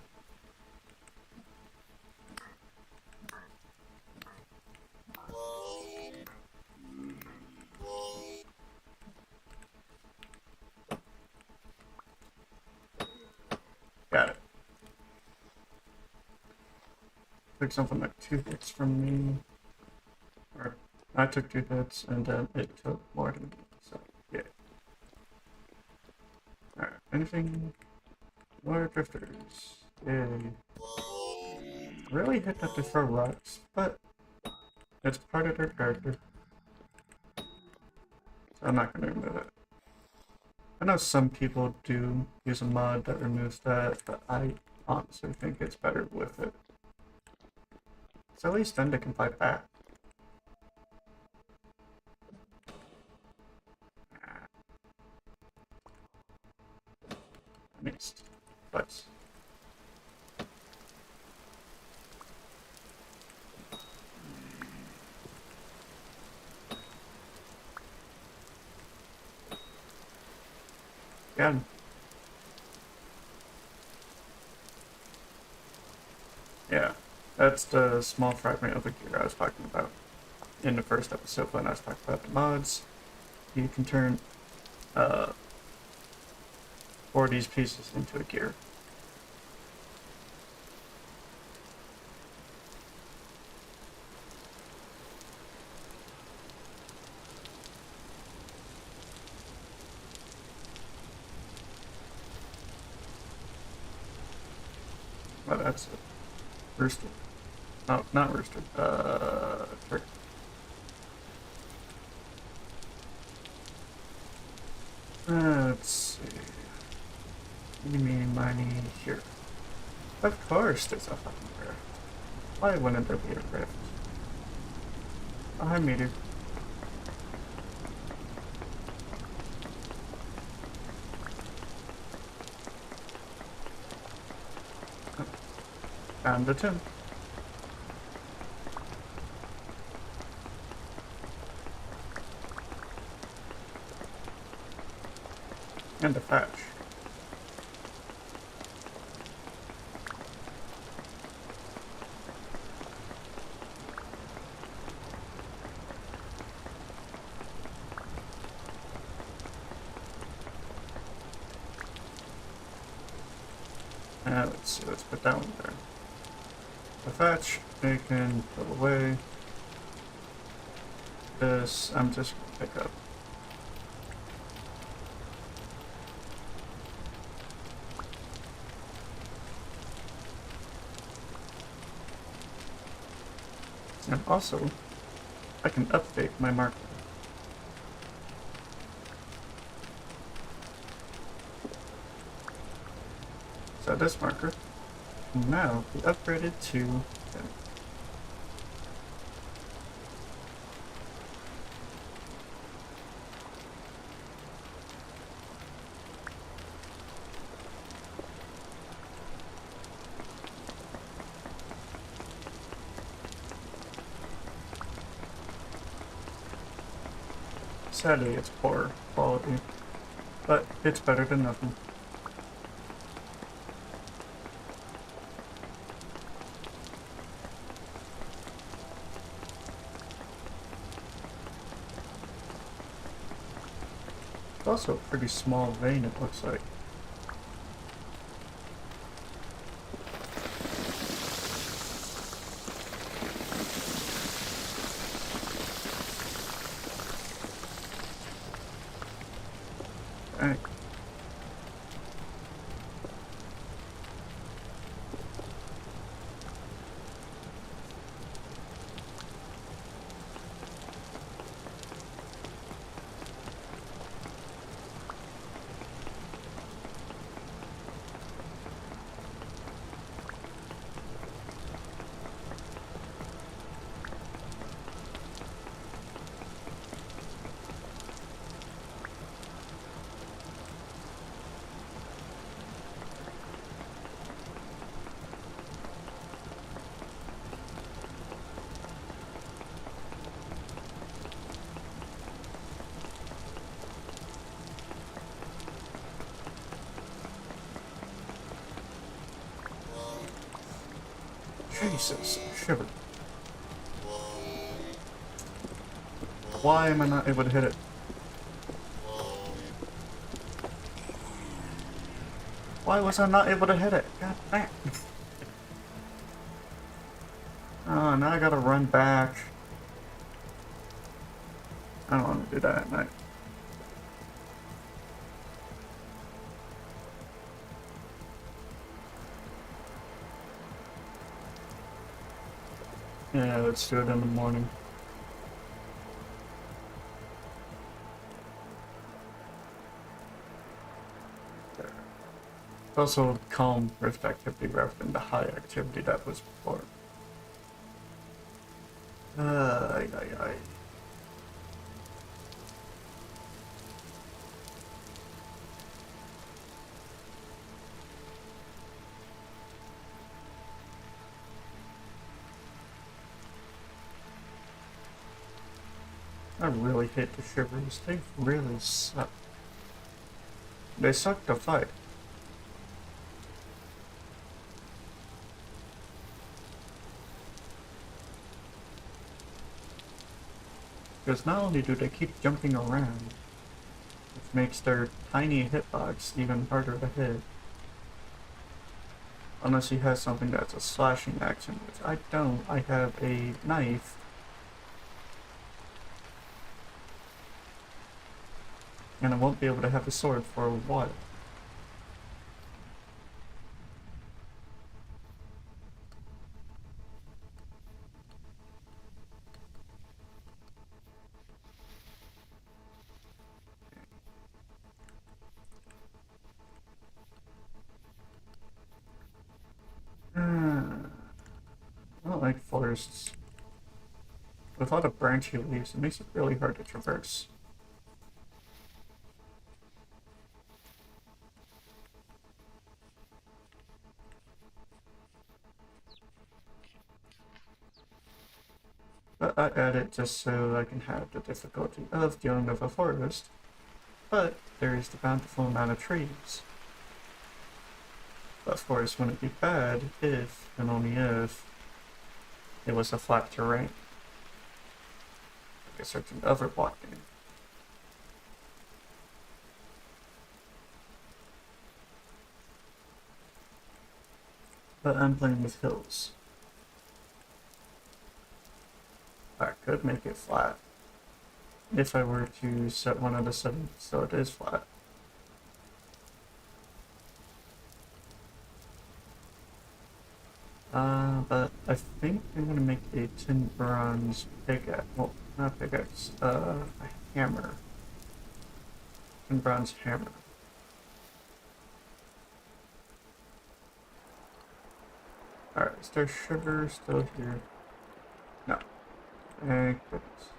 Got it. Took something like 2 hits from me. Or I took 2 hits and then it took more than me. So yeah. Alright, anything? More drifters. Yay. Really hit that to throw rocks, but it's part of their character. So I'm not gonna remove it. I know some people do use a mod that removes that, but I honestly think it's better with it. So at least then they can fight back. I missed. But yeah. Yeah, that's the small fragment of the gear I was talking about in the first episode when I was talking about the mods. You can turn 4 of these pieces into a gear. Well, that's it. Rooster. No, not rooster. Turkey. Let's see. Meeny, miny, here. Of course there's a fucking rift. Why wouldn't there be a rift? Oh, hi, Meteor. Found the tin. And a patch. Let's see, let's put that one there. The thatch, they can put away. This, I'm just gonna pick up. And also, I can update my marker. So this marker can now be upgraded to 10. Sadly, it's poor quality, but it's better than nothing. It's also a pretty small vein, it looks like. Dang. Jesus, shiver. Why am I not able to hit it? Why was I not able to hit it? God damn. Oh, now I gotta run back. I don't want to do that at night. Yeah, let's do it in the morning. There. Also, calm rift activity rather than the high activity that was before. Ay, ay, ay. I really hate the shivers. They really suck. They suck to fight. Because not only do they keep jumping around, which makes their tiny hitbox even harder to hit. Unless he has something that's a slashing action, which I don't. I have a knife. And I won't be able to have a sword for a while. I don't like forests. With all the branchy leaves, it makes it really hard to traverse. But I add it just so I can have the difficulty of dealing with a forest. But there is the bountiful amount of trees. But forest wouldn't be bad if, and only if, it was a flat terrain. Like a certain Overhaul game. But I'm playing with hills. I could make it flat. If I were to set one of the settings so it is flat. But I think I'm gonna make a tin bronze pickaxe. Well, not pickaxe, a hammer. Tin bronze hammer. Alright, is there sugar still here? No. Thank goodness.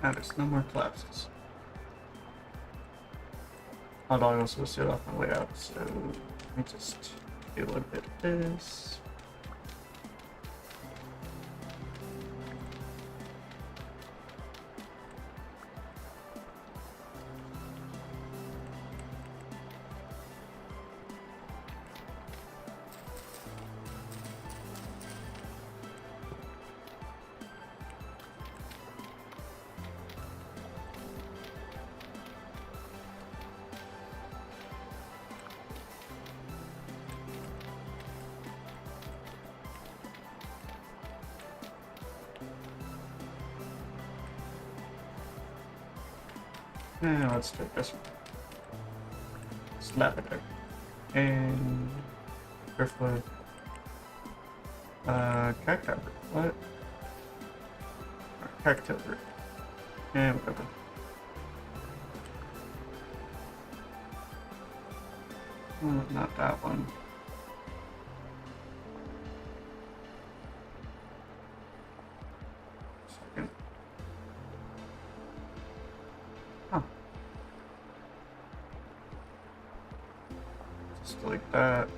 Now there's no more collapses. Although I also see it off my way out, so let me just do a little bit of this. Now let's take this one. Slap it there. And driftwood. Cacti. What? Cacti. And whatever. Not that one. Second. Huh. Just like that.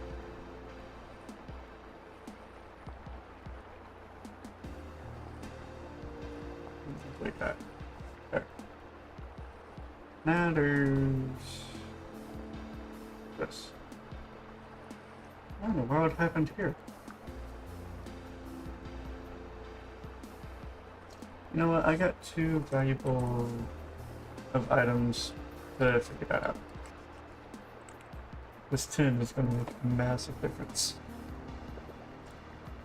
Just like that. There. Now there's this. What in the world happened here? You know what? I got too valuable of items to figure that out. This tin is going to make a massive difference.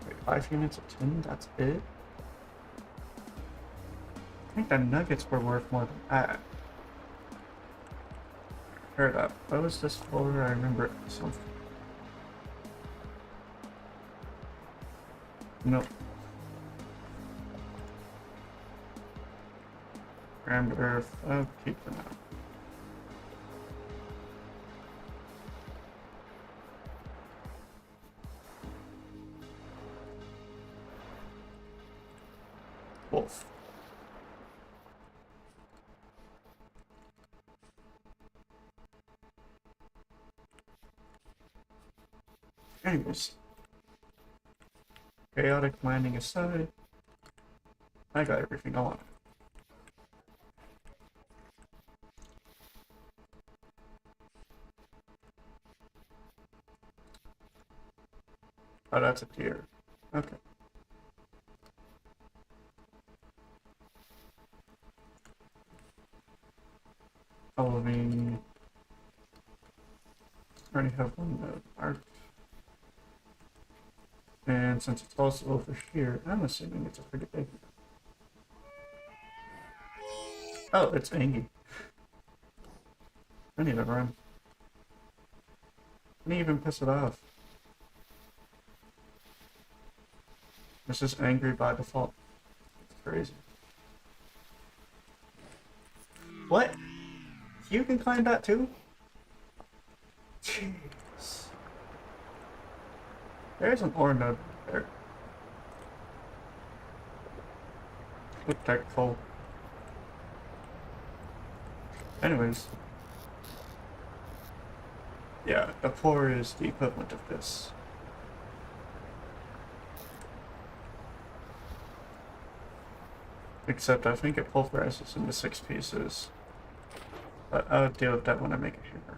Wait, 5 units of tin? That's it? I think the nuggets were worth more than that. Heard up. What was this for? I remember something. Nope. Rammed earth. I'll keep for now. Wolf. Anyways. Chaotic mining aside, I got everything I wanted. Oh, that's a deer. Okay. Following. I already have one node marked. And since it's also over here, I'm assuming it's a pretty big one. Oh, it's Angie. I need to run. I didn't even piss it off. It's just angry by default. It's crazy. What? You can climb that too? Jeez. There's an ore node there. Look that coal. Anyways. Yeah, a pour is the equivalent of this. Except I think it pulverizes into 6 pieces. But I'll deal with that when I make a hammer.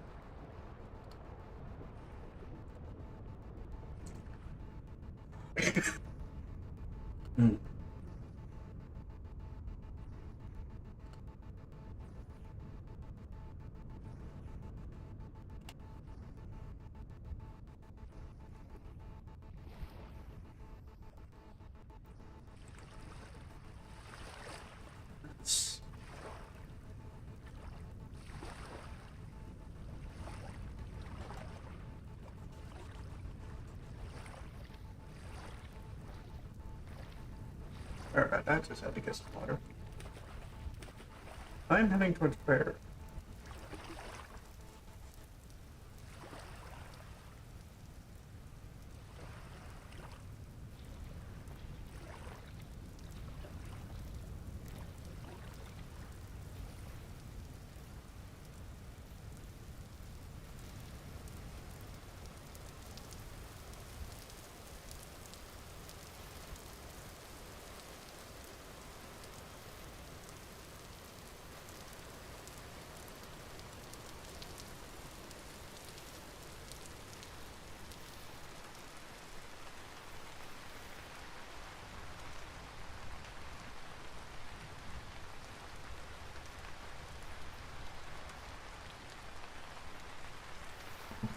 Hmm. Alright, I just had to get some water. I'm heading towards prayer.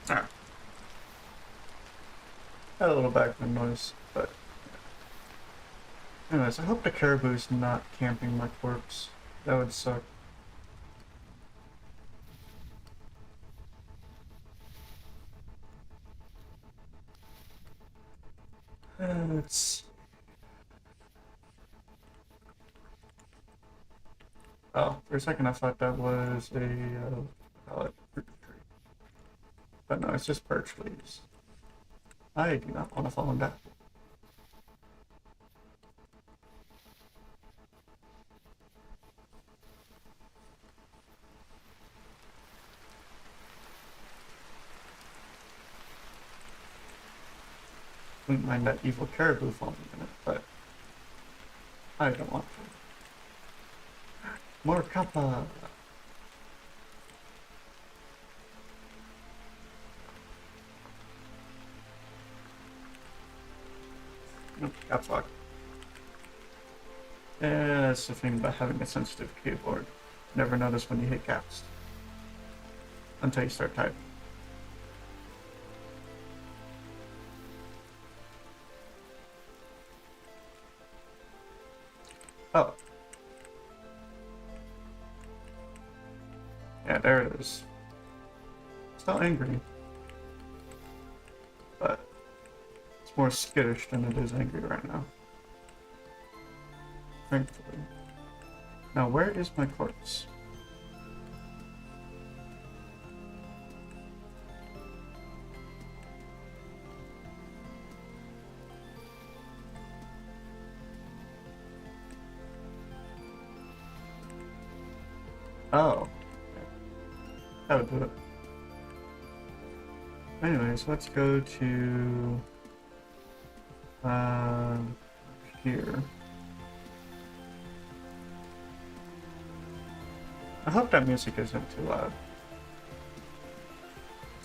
Ah, had a little background noise, but anyways, I hope the caribou's not camping my corpse. That would suck. Let's see. Oh, for a second I thought that was a fruit tree. But no, it's just birch leaves. I do not want to fall in that. Wouldn't mind that evil caribou falling in it, but I don't want to. More kappa! Nope, got fucked. Yeah, that's the thing about having a sensitive keyboard. Never notice when you hit caps. Until you start typing. Oh. Yeah, there it is. Still angry. But it's more skittish than it is angry right now. Thankfully. Now, where is my corpse? Oh. That would do it. Anyways, let's go to here. I hope that music isn't too loud.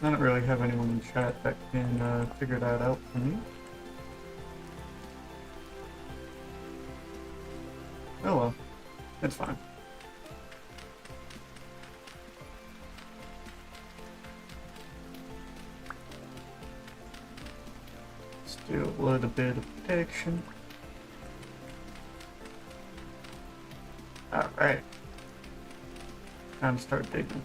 I don't really have anyone in chat that can figure that out for me. Oh well, it's fine. Let's do a little bit of protection. Alright. Time to start digging.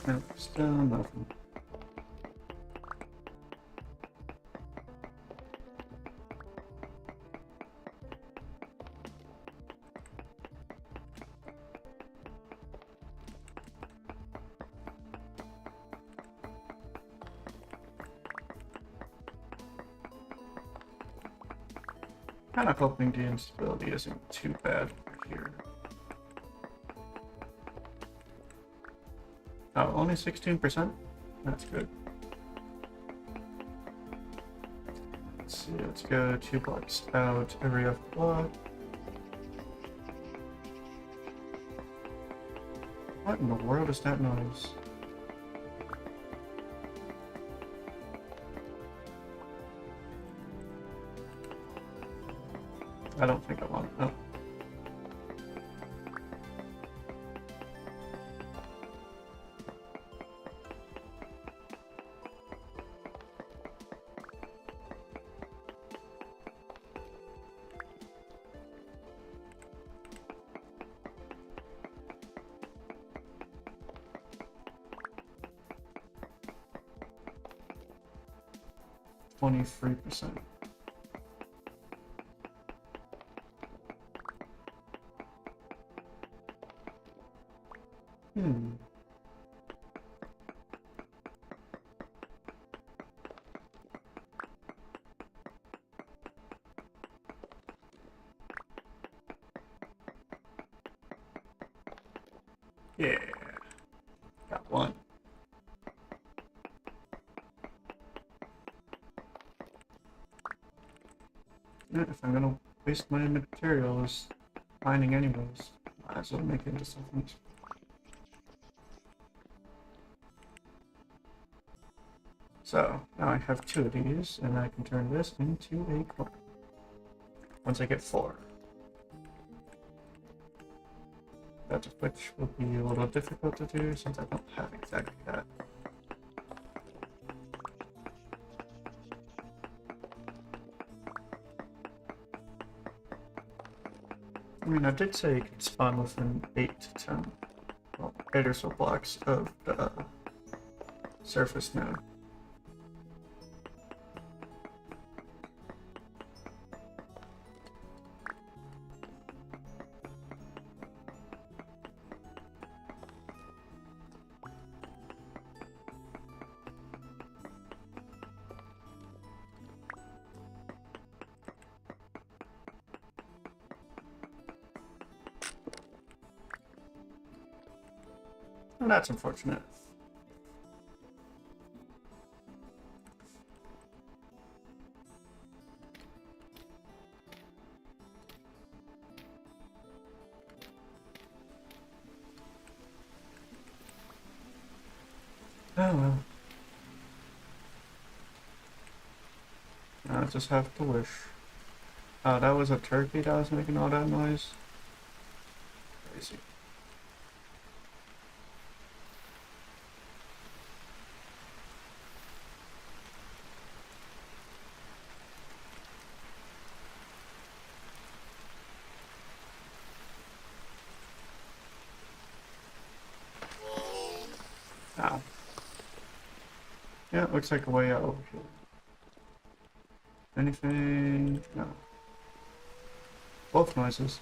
Nope, still nothing. Kind of hoping the instability isn't too bad here. Oh, only 16%? That's good. Let's see, let's go 2 blocks out every other block. What in the world is that noise? I don't think I want it. No. 23%. Yeah, got one. Yeah, if I'm gonna waste my materials mining anyways, might as well make it into something. So now I have 2 of these, and I can turn this into a coin. Once I get 4. That which will be a little difficult to do since I don't have exactly that. I mean, I did say you could spawn within 8 to 10, well, 8 or so blocks of the surface node. And that's unfortunate. Oh well. I just have to wish. Oh, that was a turkey that was making all that noise? Crazy. Ow. Yeah, it looks like a way out over here. Anything? No. Both noises.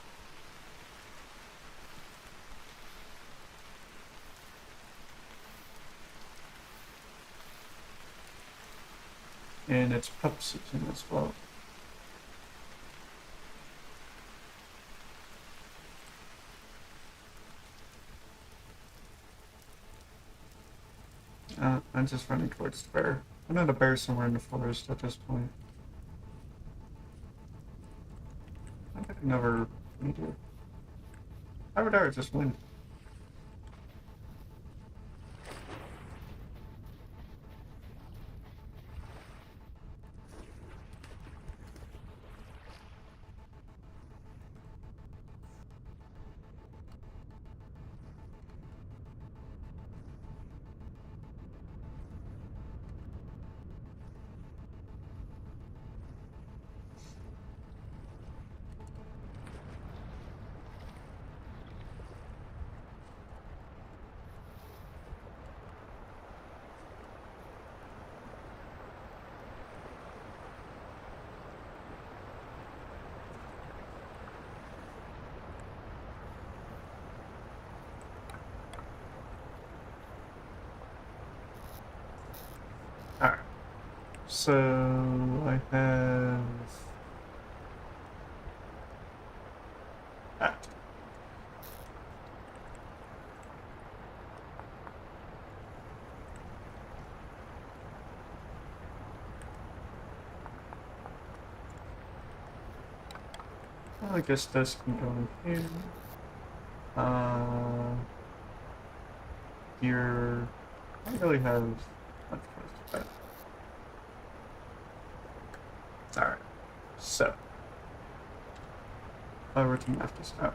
And it's pup season as well. I'm just running towards the bear. I know the bear's somewhere in the forest at this point. I could never meet it. I would rather just win. Alright. So I have that. I guess this can go in here. Here, I don't really have much choice with that. Alright, so if I were to map this out,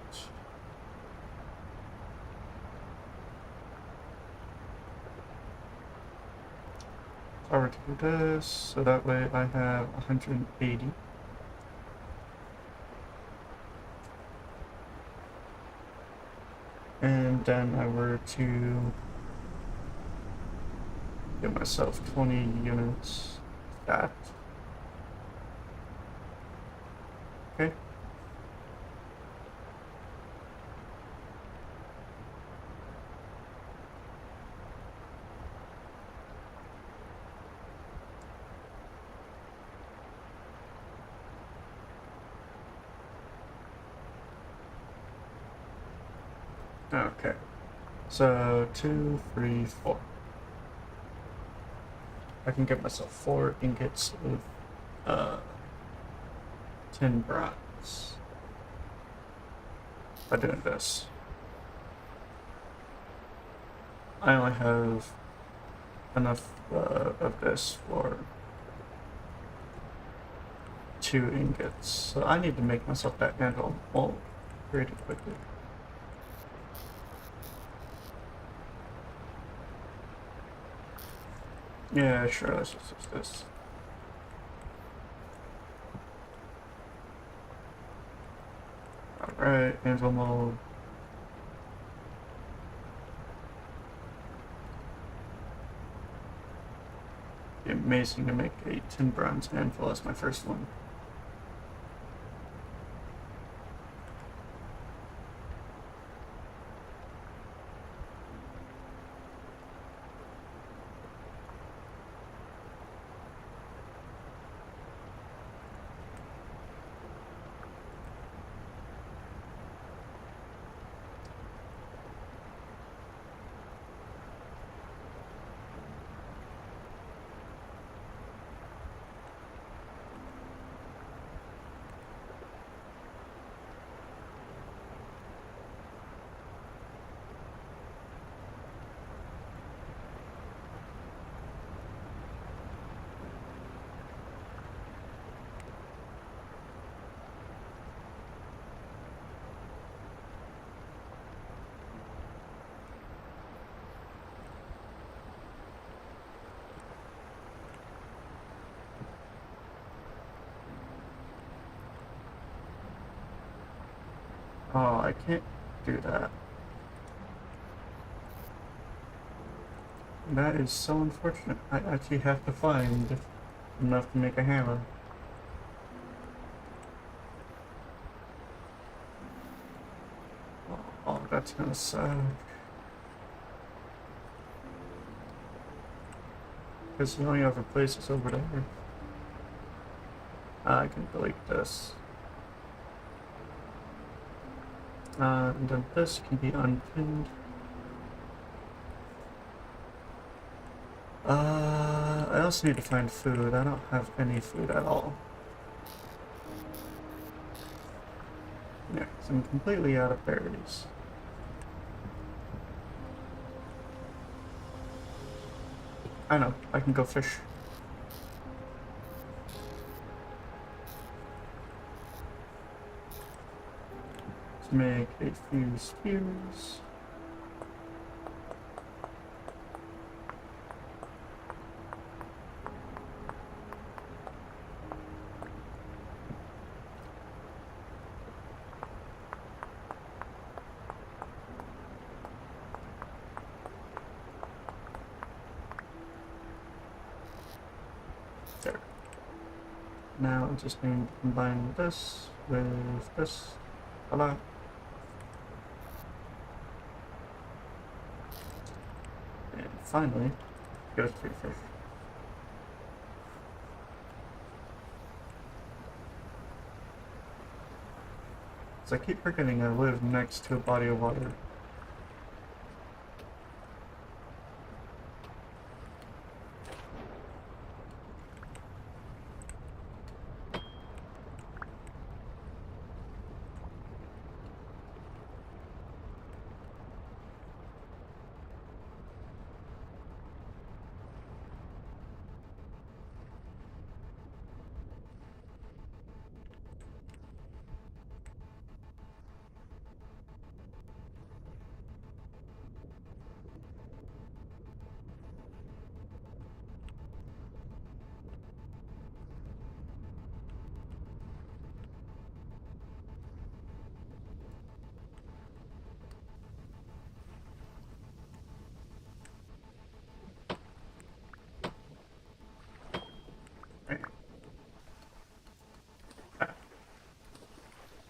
if I were to do this, so that way I have 180. And then I were to give myself 20 units of that. okay? Okay. So 2, 3, 4. I can get myself 4 ingots of 10 bronze by doing this. I only have enough of this for 2 ingots, so I need to make myself that anvil mold pretty quickly. Yeah, sure, let's just use this. Alright, anvil mold. Be amazing to make a 10 bronze anvil as my first one. Oh, I can't do that. That is so unfortunate. I actually have to find enough to make a hammer. Oh, that's gonna suck. Because the only other place is over there. I can delete this. And then this can be unpinned. I also need to find food. I don't have any food at all. Yeah, 'cause I'm completely out of berries. I know, I can go fish. Let's make a few spears. There. Now I just need to combine this with this. Voila. And finally, get a 3 fish. So I keep forgetting I live next to a body of water.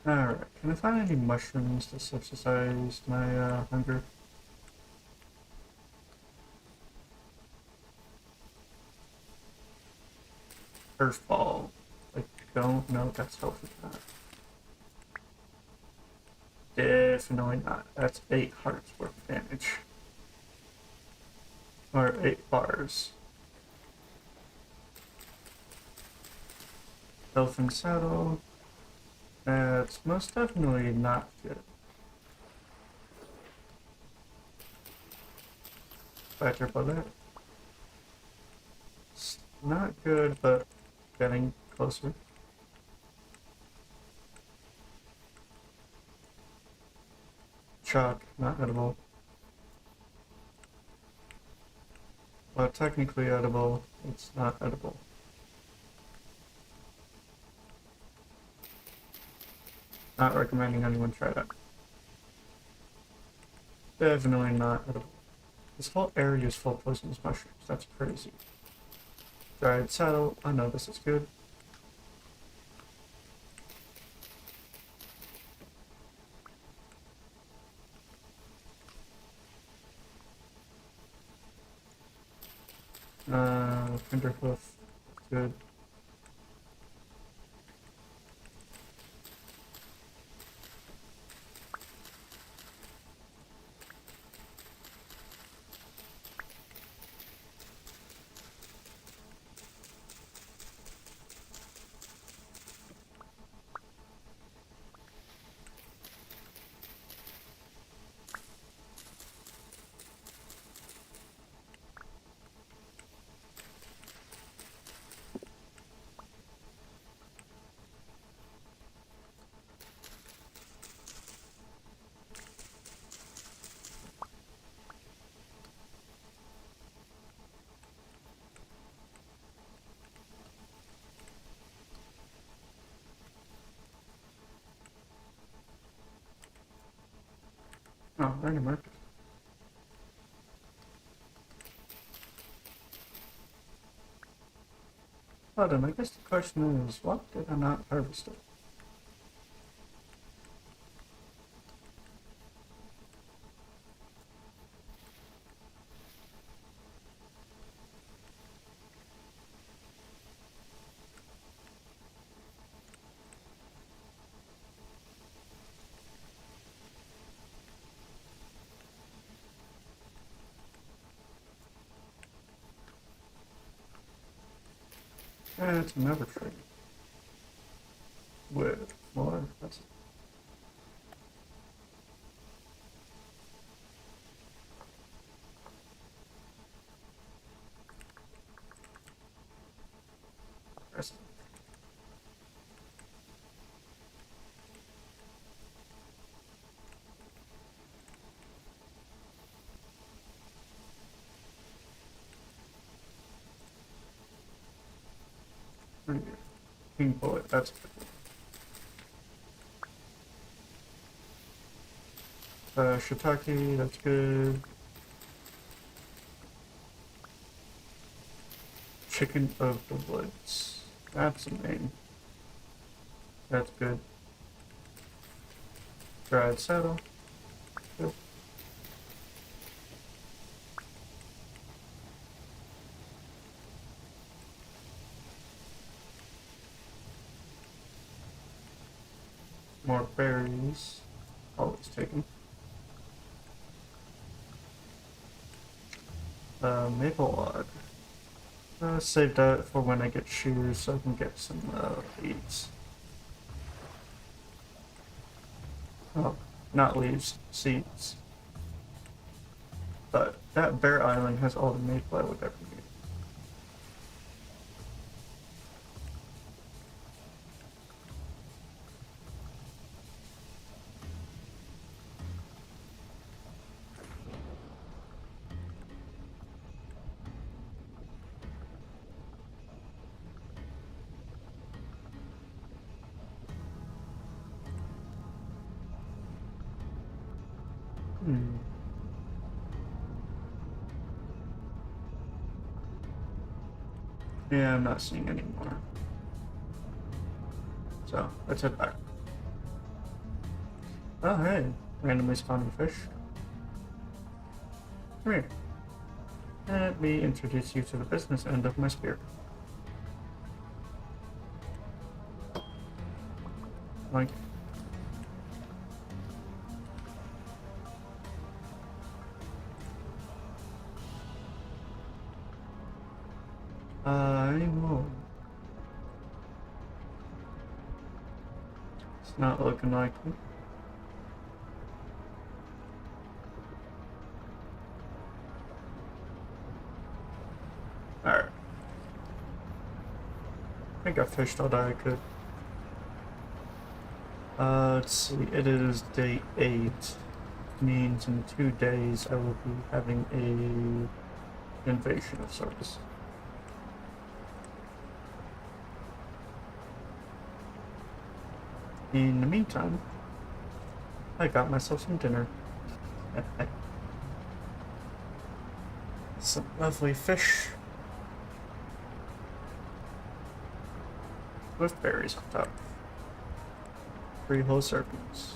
Alright, can I find any mushrooms to subsidize my hunger? Earth ball. I don't know if that's healthy or not. Definitely not. That's 8 hearts worth of damage. Or 8 bars. Health and saddle. That's most definitely not good. Badger bullet. It's not good, but getting closer. Chalk, not edible. Well, technically edible, it's not edible. Not recommending anyone try that. Definitely not edible. This whole area is full of poisonous mushrooms. That's crazy. Dried saddle. I know this is good. Fingerhoof. Good. Oh, random market. Well then, I guess the question is, what did I not harvest it? It's another tree. With more. That's it. That's it. Pretty good. King bullet. That's a good one. Shiitake. That's good. Chicken of the woods. That's a name. That's good. Dried saddle. Good. More berries. Always taken. Maple log. Save that for when I get shoes so I can get some leaves. Oh, not leaves, seeds. But that Bear Island has all the maple I would ever need. Yeah, I'm not seeing any more. So, let's head back. Oh, hey. Randomly spawning fish. Come here. Let me introduce you to the business end of my spear. Like. I won't. It's not looking like it. Alright. I think I fished all that I could. Let's see, it is day 8. Means in 2 days I will be having a invasion of sorts. In the meantime, I got myself some dinner. Some lovely fish with berries on top. 3 whole serpents.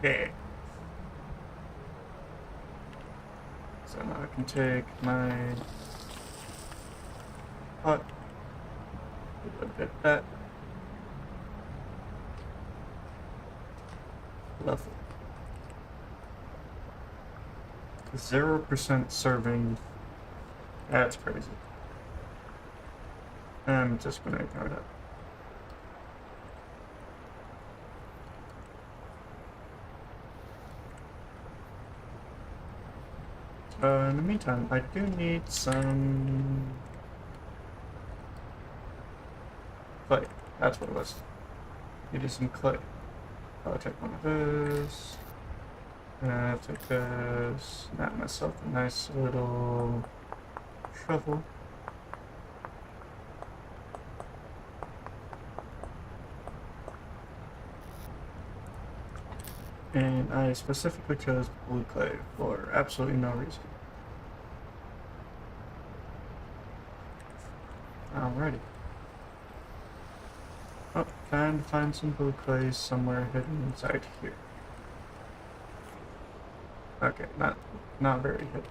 Yeah. So now I can take my pot, look at that. Lovely. 0% serving. That's crazy. I'm just gonna ignore that. In the meantime, I do need some clay. That's what it was. Needed some clay. I'll take one of those. I'll take this. Snap myself a nice little shovel. And I specifically chose blue clay for absolutely no reason. Alrighty. Oh, trying to find some blue clay somewhere hidden inside here. Okay, not very hidden.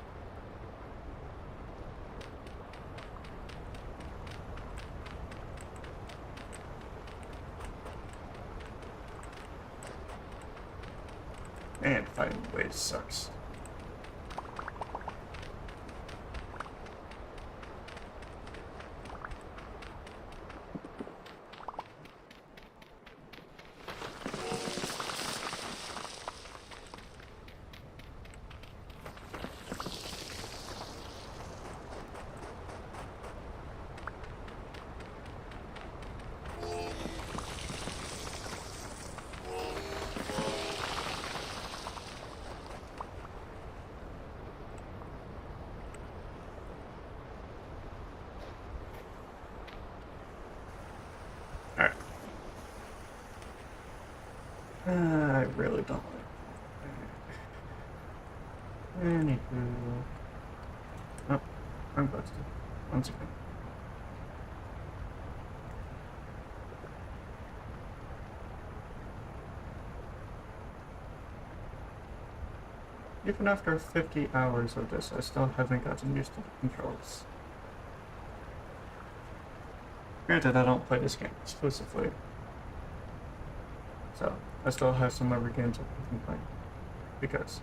Man, finding ways sucks. Alright. I really don't like that. Anywho. Oh, I'm busted. Once again. Even after 50 hours of this, I still haven't gotten used to the controls. Granted, I don't play this game exclusively, so I still have some other games I can play, because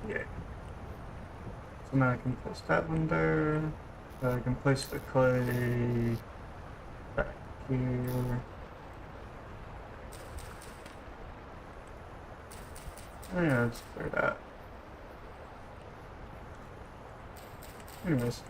yeah. So now I can place that one there. I can place the clay back here. Oh yeah, let's clear that. Anyways.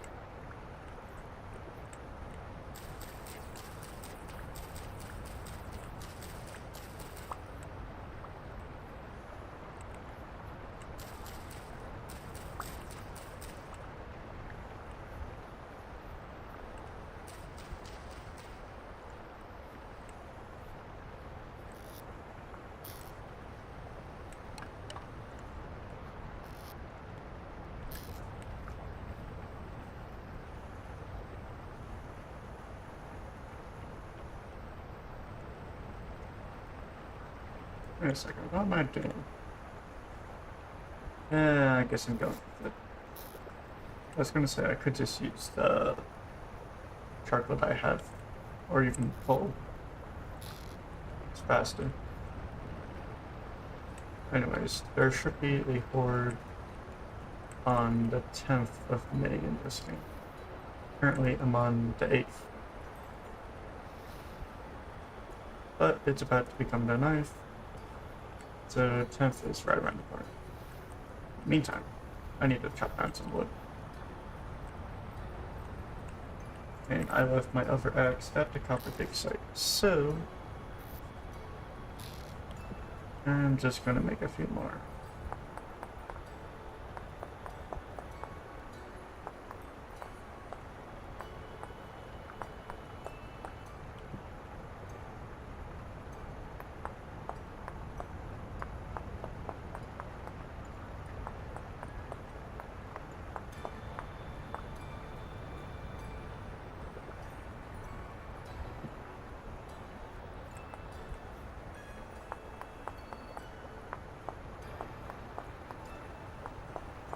Wait a second, what am I doing? I guess I'm going with it. I was gonna say I could just use the charcoal that I have, or even coal. It's faster. Anyways, there should be a horde on the 10th of May in this game. Currently I'm on the 8th. But it's about to become the 9th. So 10th is right around the corner. Meantime, I need to chop down some wood. And I left my other axe at the copper dig site, so I'm just gonna make a few more.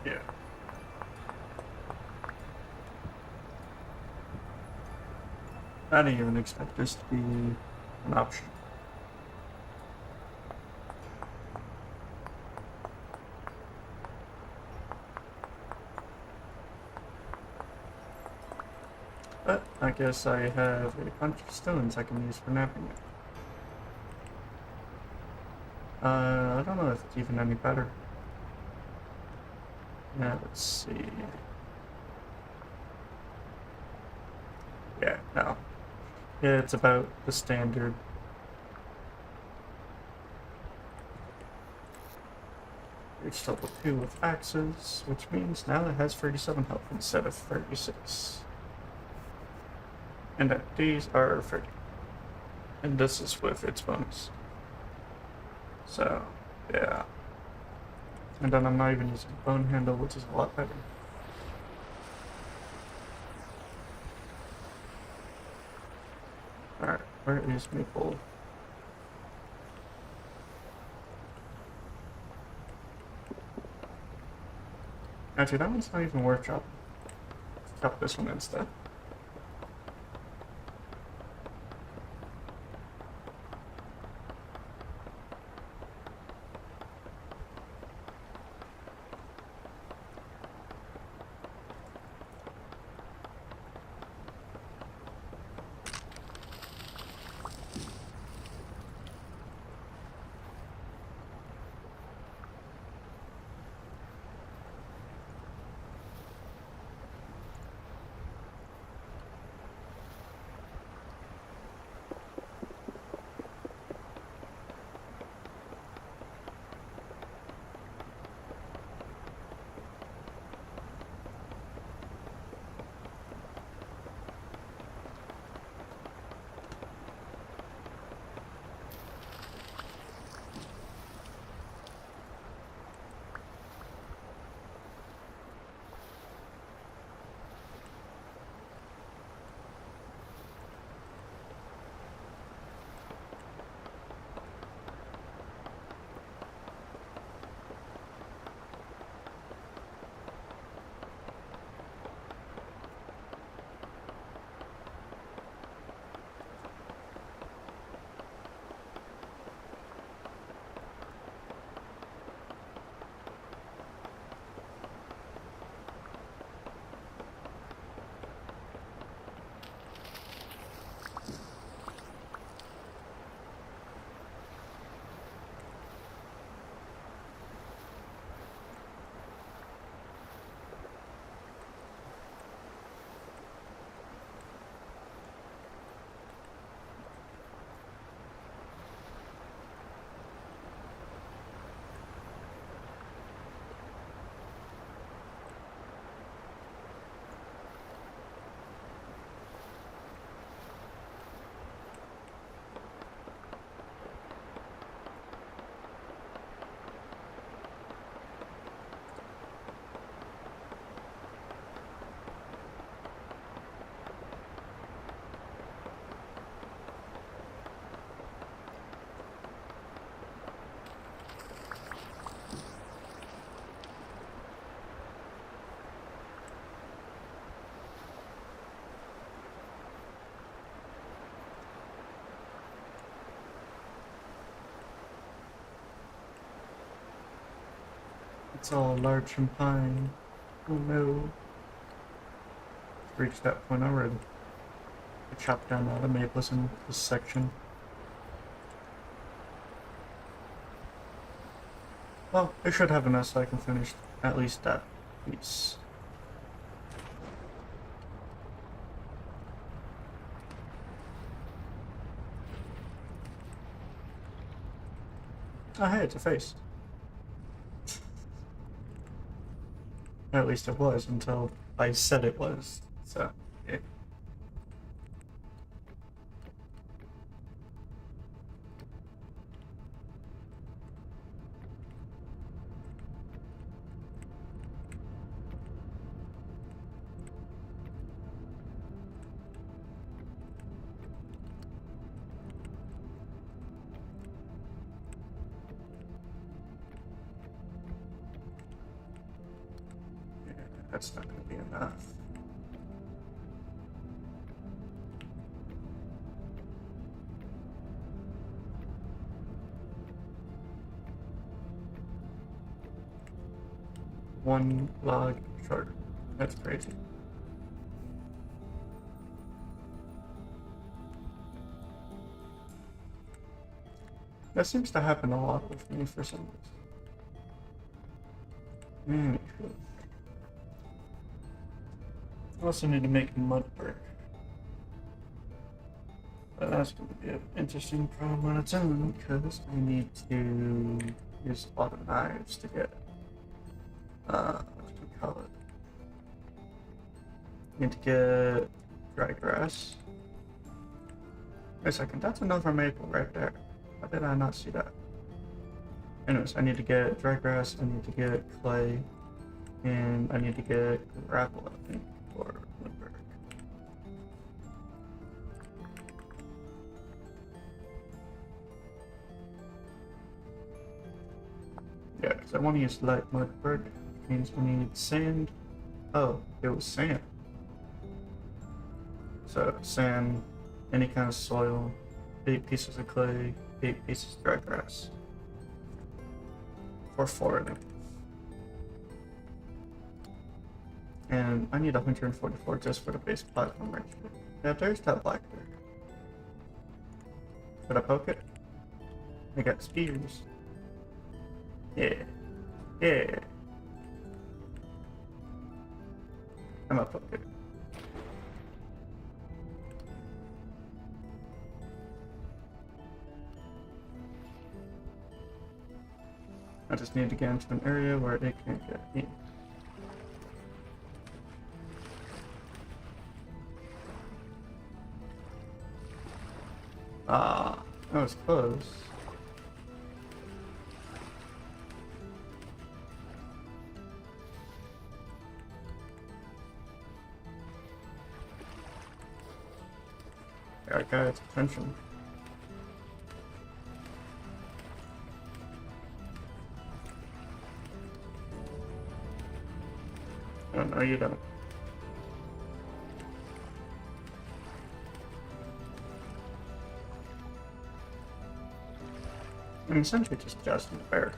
Yeah. I didn't even expect this to be an option. But I guess I have a bunch of stones I can use for napping it. I don't know if it's even any better. Yeah, let's see. Yeah, no. Yeah, it's about the standard. Reached level 2 with axes, which means now it has 37 health instead of 36. And that these are 30. And this is with its bonus. So, yeah. And then I'm not even using bone handle, which is a lot better. Alright, where is Maple? Actually, that one's not even worth chopping. Let's chop this one instead. It's all larch and pine. Oh no. Reached that point already. I chopped down all the maples in this section. Well, I should have enough so I can finish at least that piece. Oh hey, it's a face. At least it was until I said it was, so yeah. That's not going to be enough. One log short. That's crazy. That seems to happen a lot with me for some reason. I also need to make mud brick. But that's going to be an interesting problem on its own because I need to use a lot of knives to get What do we call it? Need to get dry grass. Wait a second, that's another maple right there. How did I not see that? Anyways, I need to get dry grass, I need to get clay, and I need to get gravel, I think, for woodwork. Yeah, because I want to use light woodwork, means we need sand. Oh, it was sand. So, sand, any kind of soil, 8 pieces of clay, 8 pieces of dry grass. Or 4 of them. And I need 144 just for the base platform right here. Yeah, there's that blackbird. Could I poke it? I got spears. Yeah. Yeah. I'm gonna poke it. I just need to get into an area where it can't get me. Ah, that was close. I got its attention. Oh, no, you don't. I'm essentially just jousting the bear.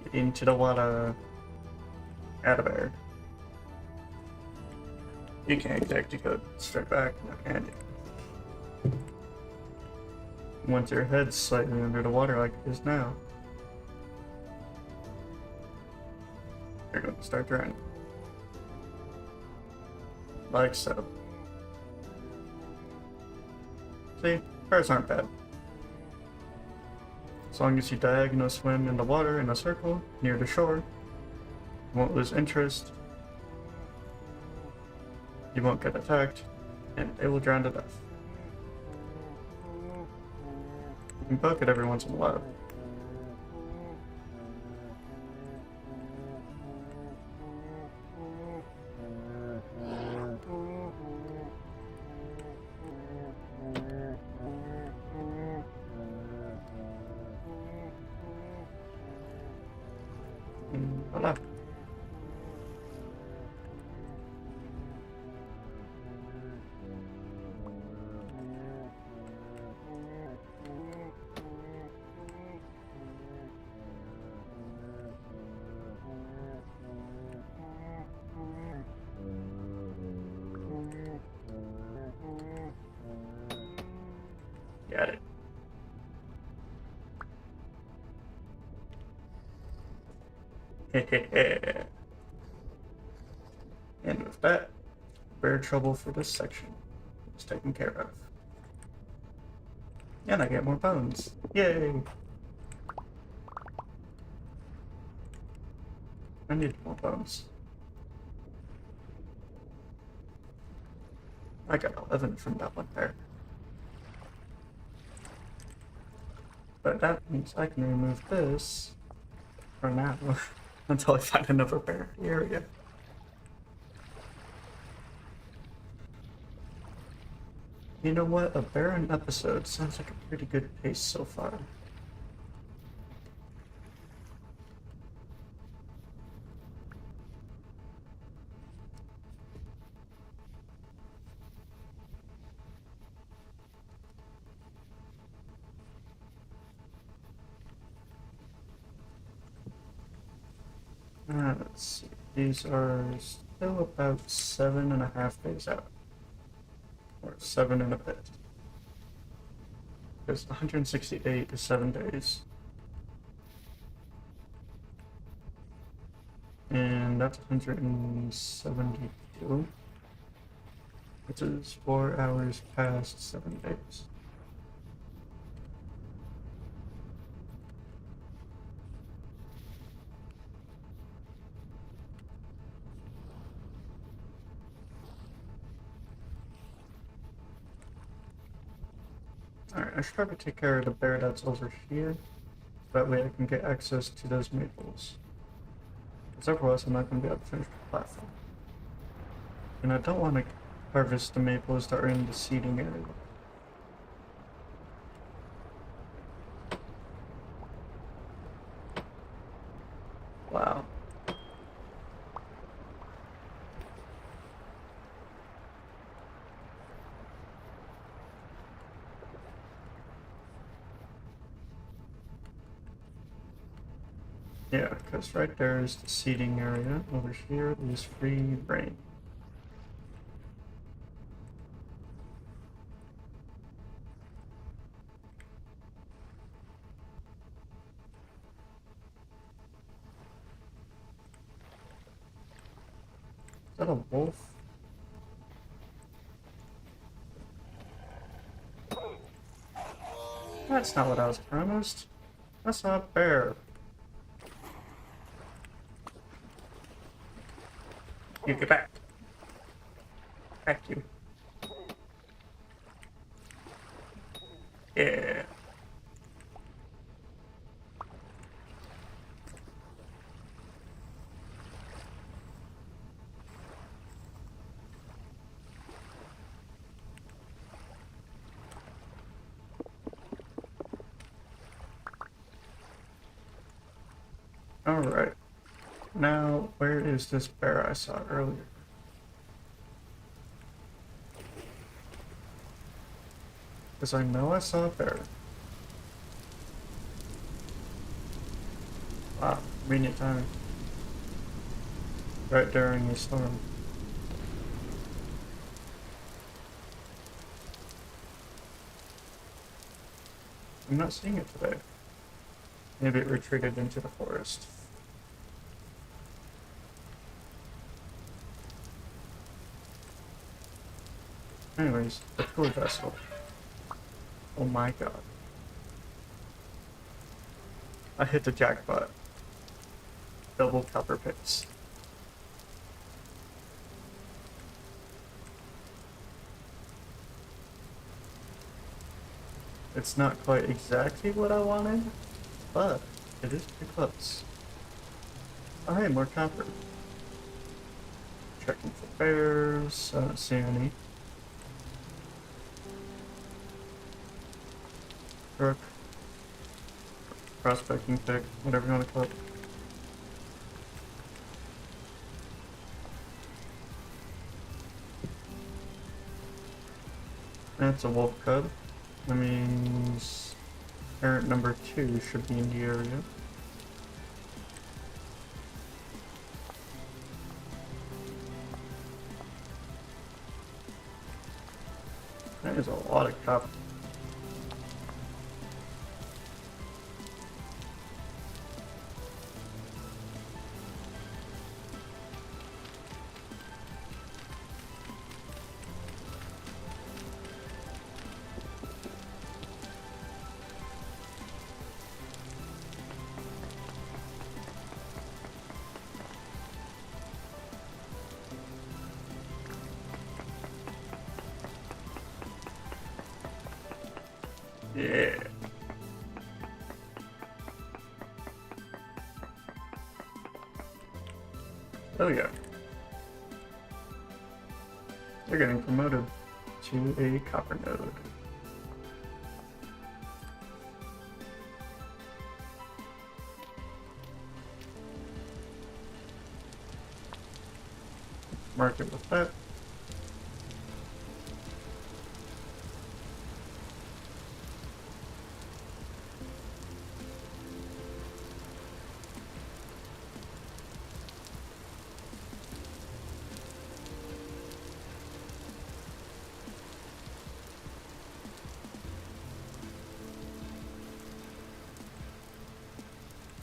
Get into the water. Add a bear. You can't exactly go straight back, can you? Once your head's slightly under the water like it is now, you're going to start drowning. Like so. See, bears aren't bad. As long as you diagonal swim in the water in a circle near the shore, you won't lose interest, you won't get attacked, and they will drown to death. You can poke it every once in a while. Voila. Got it. And with that, bear trouble for this section is taken care of. And I get more bones. Yay! I need more bones. I got 11 from that one there. But that means I can remove this for now until I find another bear area. You know what? A barren episode sounds like a pretty good pace so far. Let's see. These are still about 7.5 days out. Or 7 and a bit. Because 168 is 7 days. And that's 172. Which is 4 hours past 7 days. Alright, I should probably take care of the bear that's over here. That way I can get access to those maples. Because otherwise I'm not going to be able to finish the platform. And I don't want to harvest the maples that are in the seeding area. Wow. Yeah, because right there is the seating area. Over here is free reign. Is that a wolf? That's not what I was promised. That's not a bear. You get back. Back you. Yeah. Alright. Now, where is this bear I saw earlier? Because I know I saw a bear. Wow, convenient timing. Right during the storm. I'm not seeing it today. Maybe it retreated into the forest. Anyways, the tour vessel. Oh my god. I hit the jackpot. Double copper pits. It's not quite exactly what I wanted, but it is pretty close. Oh hey, more copper. Checking for bears, I don't see any. Brook. Prospecting pick, whatever you want to call it. That's a wolf cub. That means parent number 2 should be in the area. That is a lot of copper. Yeah. Oh yeah. They're getting promoted to a copper node. Mark it with that.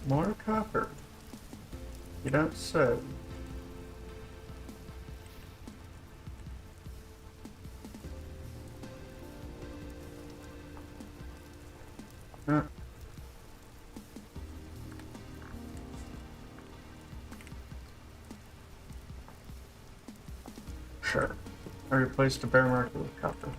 More copper. You don't say. Huh. Sure. I replaced the bear marker with copper.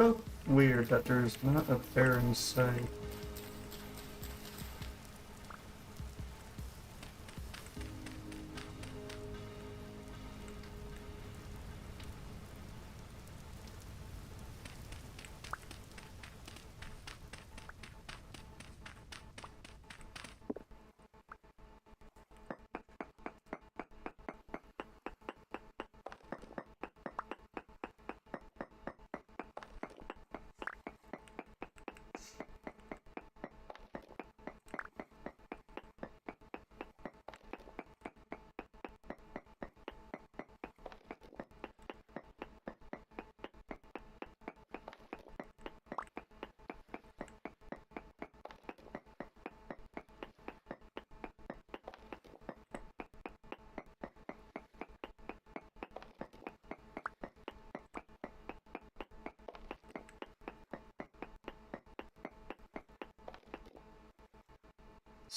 felt weird that there's not a bear in sight.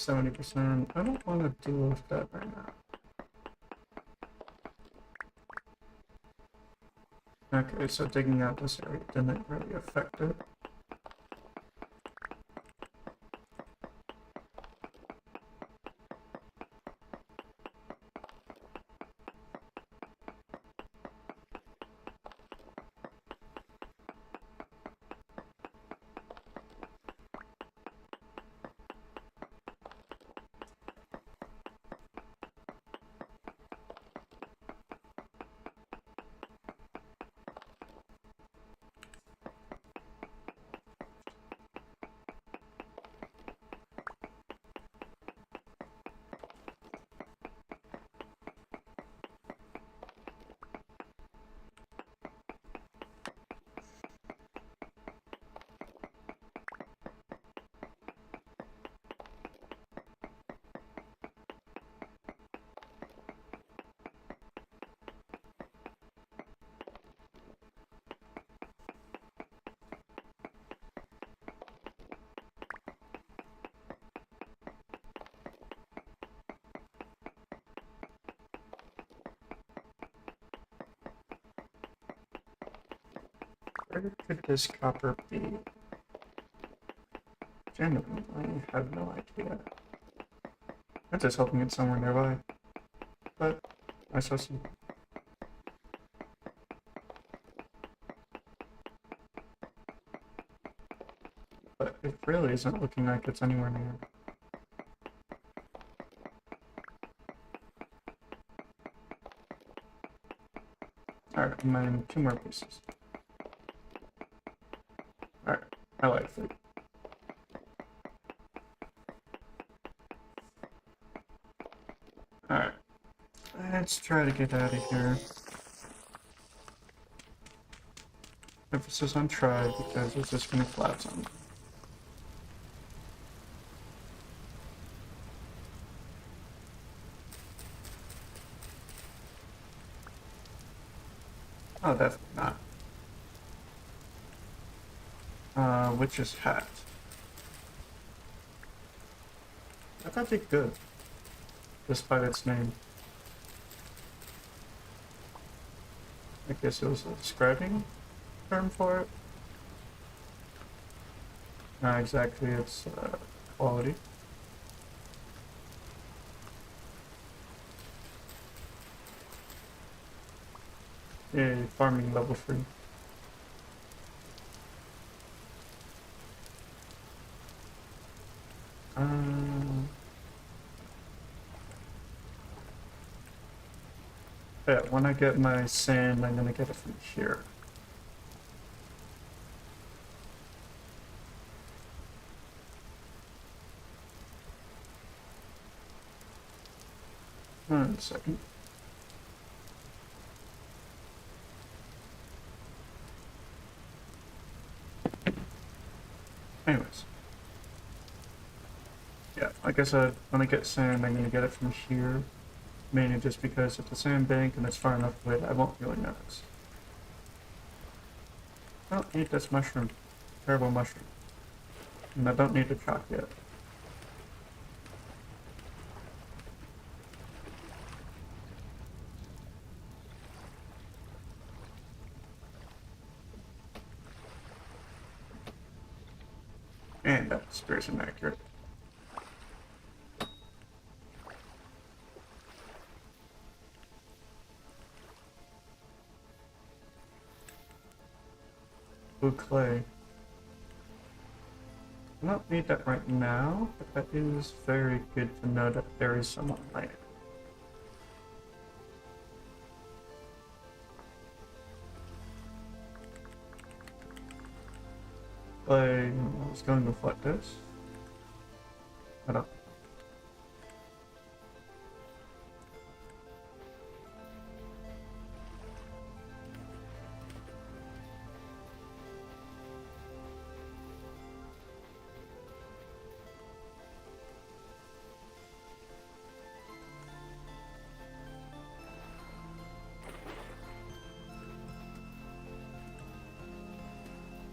%. I don't want to deal with that right now. Okay, so digging out this area didn't really affect it. Where could this copper be? Genuinely, I have no idea. I'm just hoping it's somewhere nearby. But I shall see. But it really isn't looking like it's anywhere near. Alright, I'm mining 2 more pieces. Alright, I like it. Alright, let's try to get out of here. Emphasis on try because it's just gonna collapse on me. Oh, definitely not. Witch's hat. I thought it good, despite its name. I guess it was a describing term for it. Not exactly its quality. Yay, farming level 3. Yeah, when I get my sand, I'm gonna get it from here. One second. Anyways. Yeah, like I said, when I get sand, I'm gonna get it from here. Mainly just because it's a sandbank and it's far enough away that I won't really notice. I don't need this mushroom. Terrible mushroom. And I don't need the chalk yet. that spear's inaccurate. Blue clay. I don't need that right now, but that is very good to know that there is some on later. I was going with what this? I don't.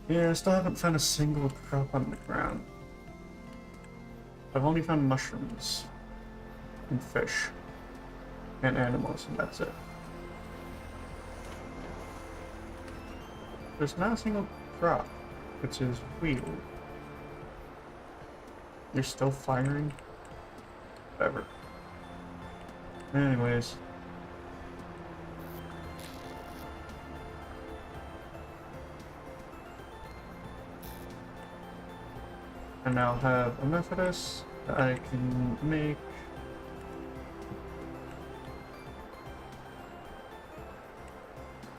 Yeah, I still haven't found a single crop on the ground. I've only found mushrooms and fish and animals, and that's it. There's not a single crop, which is weird. You're still firing? Whatever. Anyways. I now have enough of this that I can make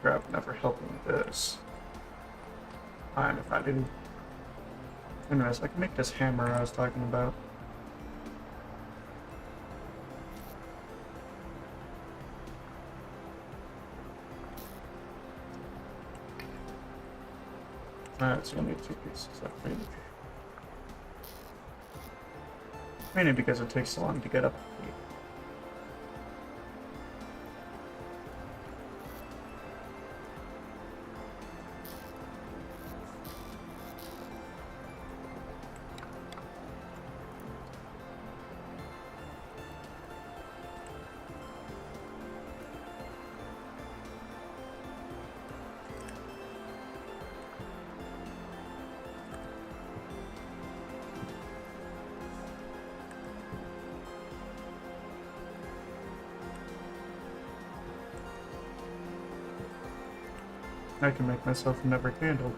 grab never helping this. Fine if I do. Anyways, I can make this hammer I was talking about. Alright, so I need 2 pieces, I think. Mainly because it takes so long to get up. I can make myself another candle.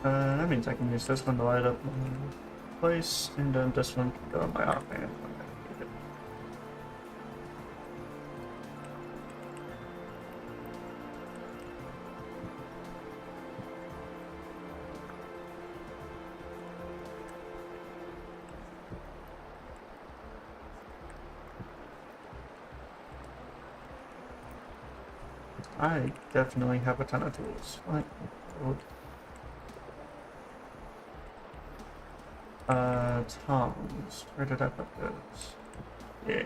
That means I can use this one to light up my place, and then this one can go on my offhand when I need it. I definitely have a ton of tools. Right. Tongs. Where did I put those? Yeah.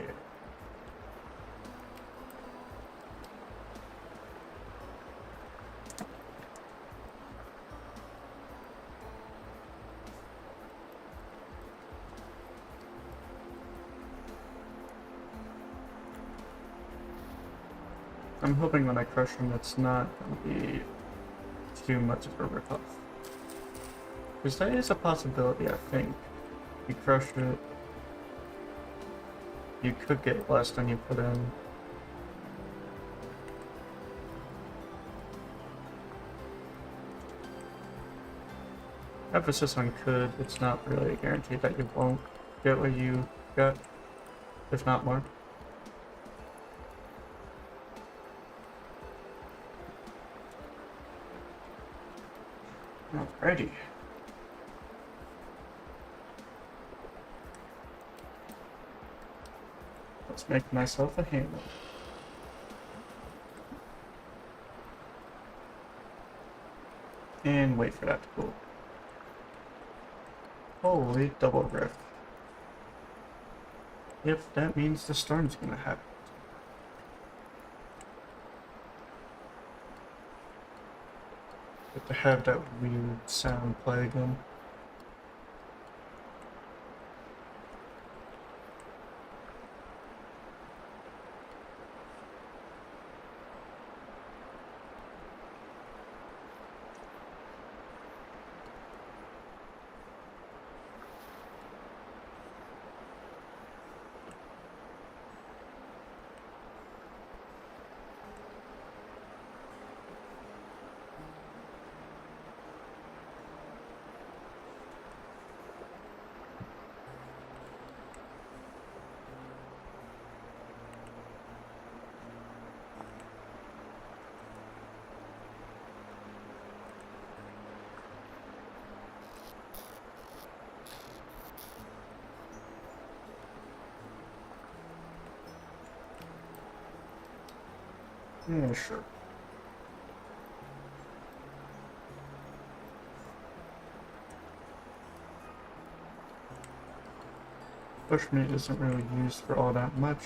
I'm hoping when I crush them, it's not going to be too much of a rip-off. Because that is a possibility, I think. You crush it, you could get less than you put in. Emphasis on could, it's not really a guarantee that you won't get what you got, if not more. Alrighty. Let's make myself a hammer. And wait for that to cool. Holy double rift. If that means the storm's gonna happen. But to have that weird sound play again. Yeah, sure. Bushmeat isn't really used for all that much.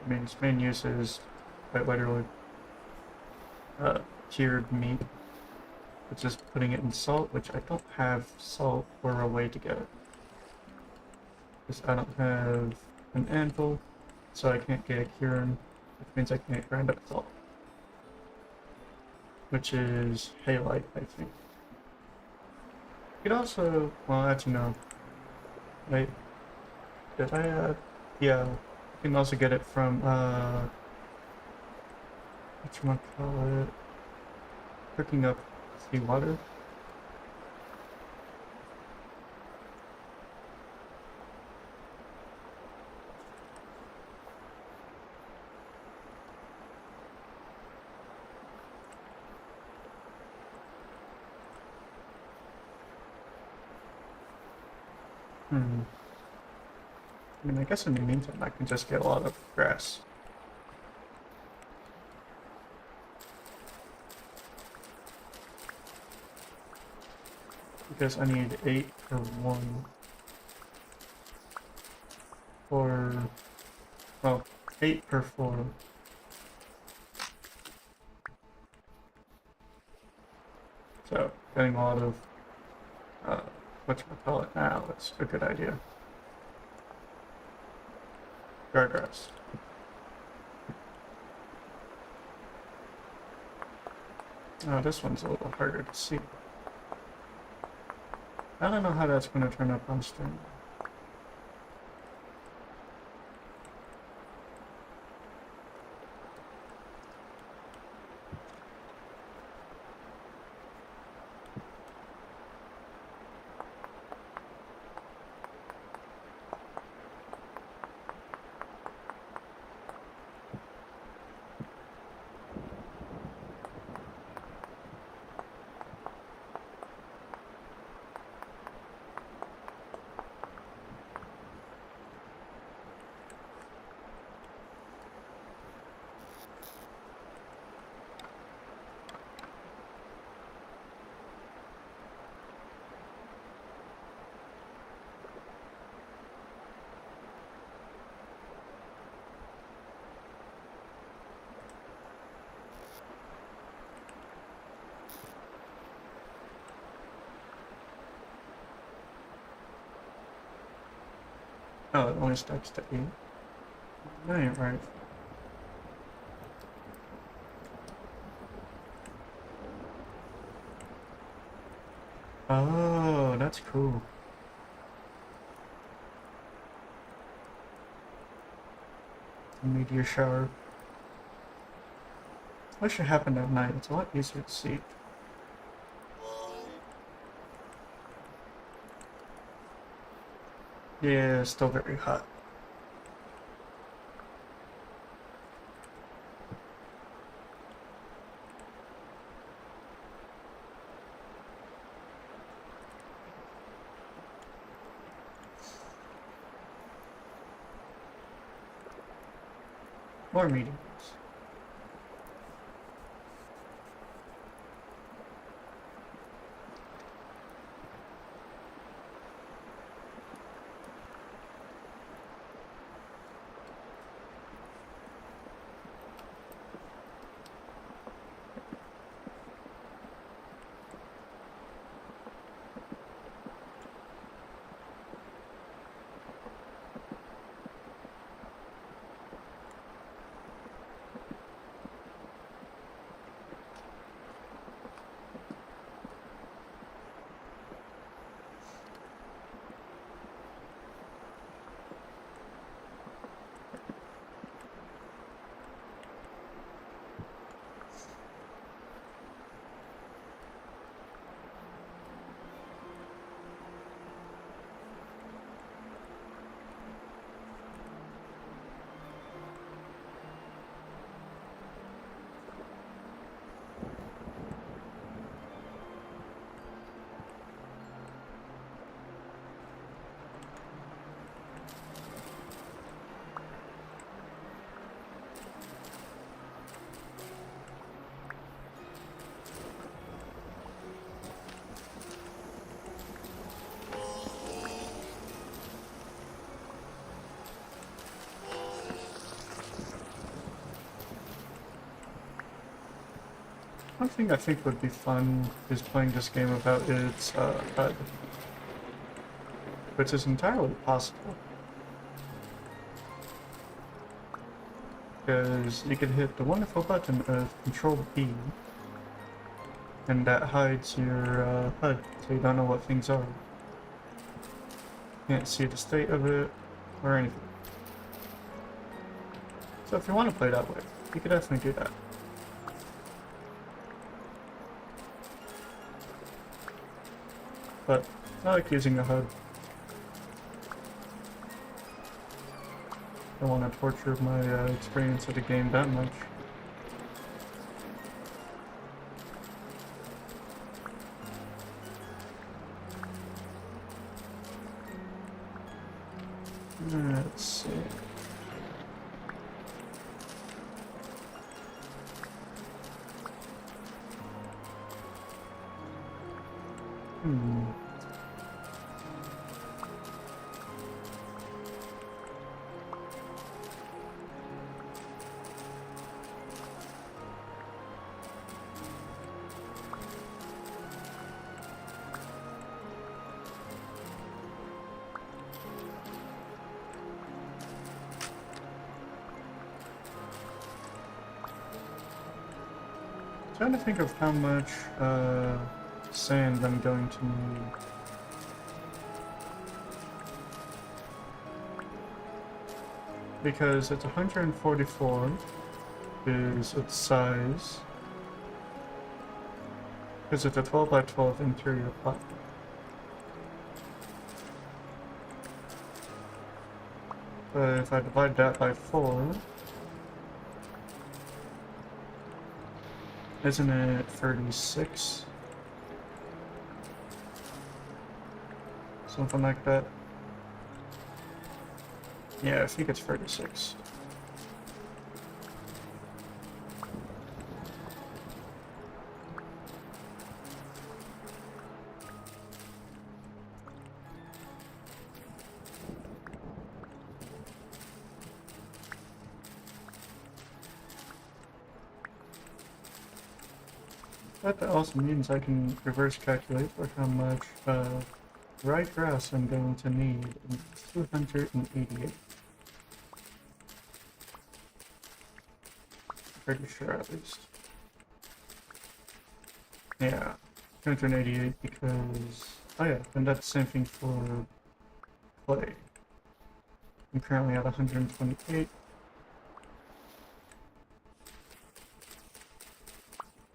I mean, its main use is quite literally cured meat, which is putting it in salt, which I don't have salt or a way to get it. Because I don't have an anvil, so I can't get a curing, which means I can't grind up salt. Which is halite, I think. You could also, well, actually no. Wait, did I, yeah. You can also get it from, whatchamacallit, cooking up seawater. I mean, I guess in the meantime, I can just get a lot of grass. Because I need 8 for 1. Or, well, 8 per 4. So, getting a lot of, whatchamacallit now is a good idea. Guardrass. Oh, this one's a little harder to see. I don't know how that's going to turn up on stream. Oh, it only stacks to 8. That ain't right. Oh, that's cool. Meteor shower. Wish it happened at night. It's a lot easier to see. Yeah, still very hot. More meteors. One thing I think would be fun is playing this game without its HUD, which is entirely possible. Because you can hit the wonderful button of Control B, and that hides your HUD, so you don't know what things are. Can't see the state of it, or anything. So if you want to play that way, you could definitely do that. But I like using the HUD. I don't want to torture my experience of the game that much. Let's see. Trying to think of how much sand I'm going to need. Because it's 144 is its size. Because it's a 12 by 12 interior platform. But if I divide that by 4, isn't it 36? Something like that. Yeah, I think it's 36. That also means I can reverse calculate for how much rye grass I'm going to need in 288. Pretty sure at least. Yeah, 288 because, oh yeah, and that's the same thing for clay. I'm currently at 128.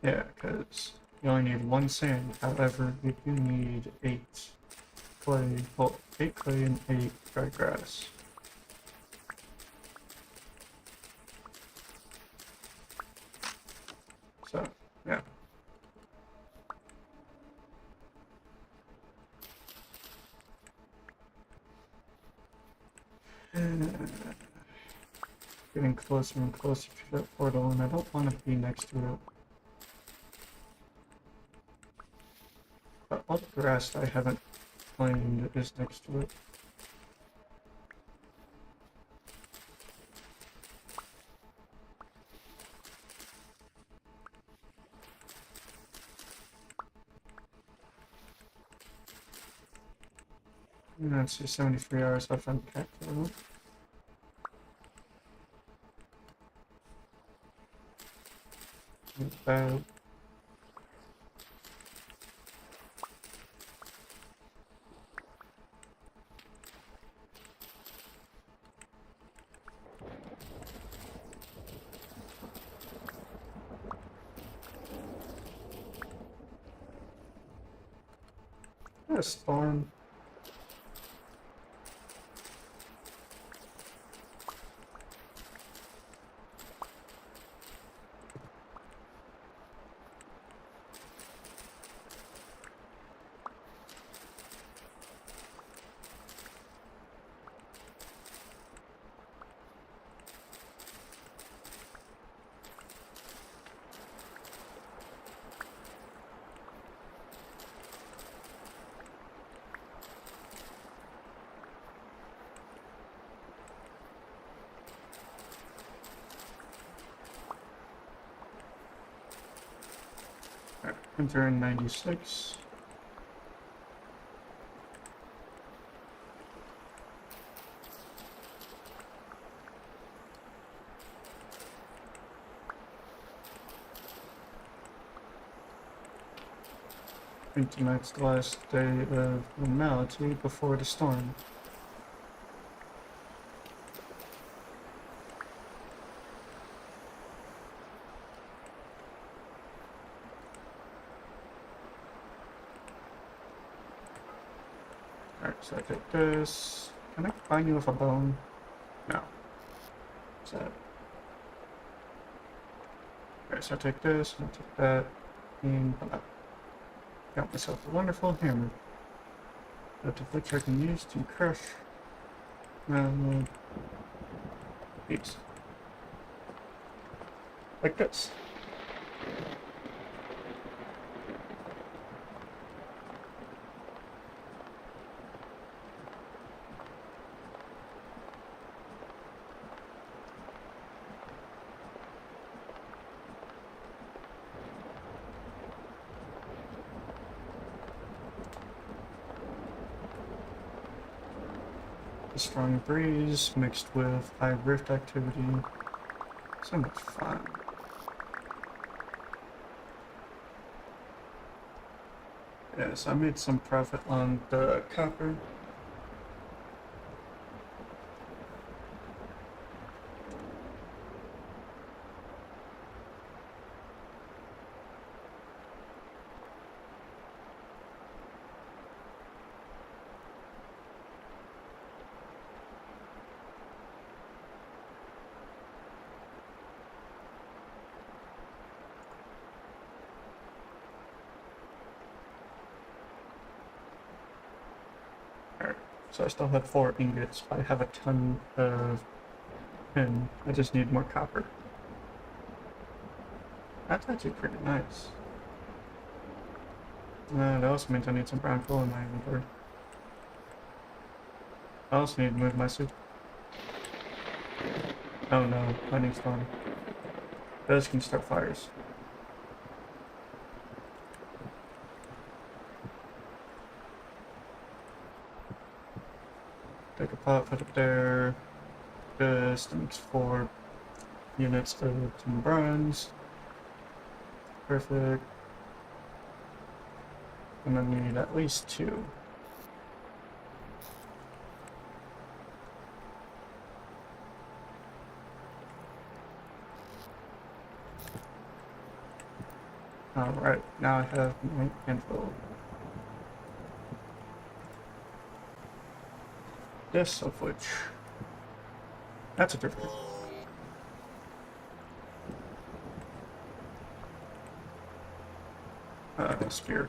Yeah, because you only need 1 sand, however, you do need 8 clay, well, 8 clay and 8 dry grass. So, yeah. Getting closer and closer to that portal, and I don't want to be next to it. But all the grass I haven't claimed is next to it. Let's see, 73 hours left on Cacto. About a storm. Alright, enter in 96. I think tonight's the last day of normality before the storm. Alright, so I take this. Can I combine you with a bone? No. What's that? Alright, so I take this, and I take that, and blah. Got myself a wonderful hammer, that of which I can use to crush these. Like this. A strong breeze mixed with high rift activity. So much fun. Yes, I made some profit on the copper. So I still have 4 ingots. I have a ton of tin. I just need more copper. That's actually pretty nice. That also means I need some brown coal in my inventory. I also need to move my soup. Oh no, lightning storm. Those can start fires. Take a pot, put it there. This makes 4 units of tin bronze. Perfect. And then we need at least 2. Alright, now I have my anvil. This of which... That's a different... spear.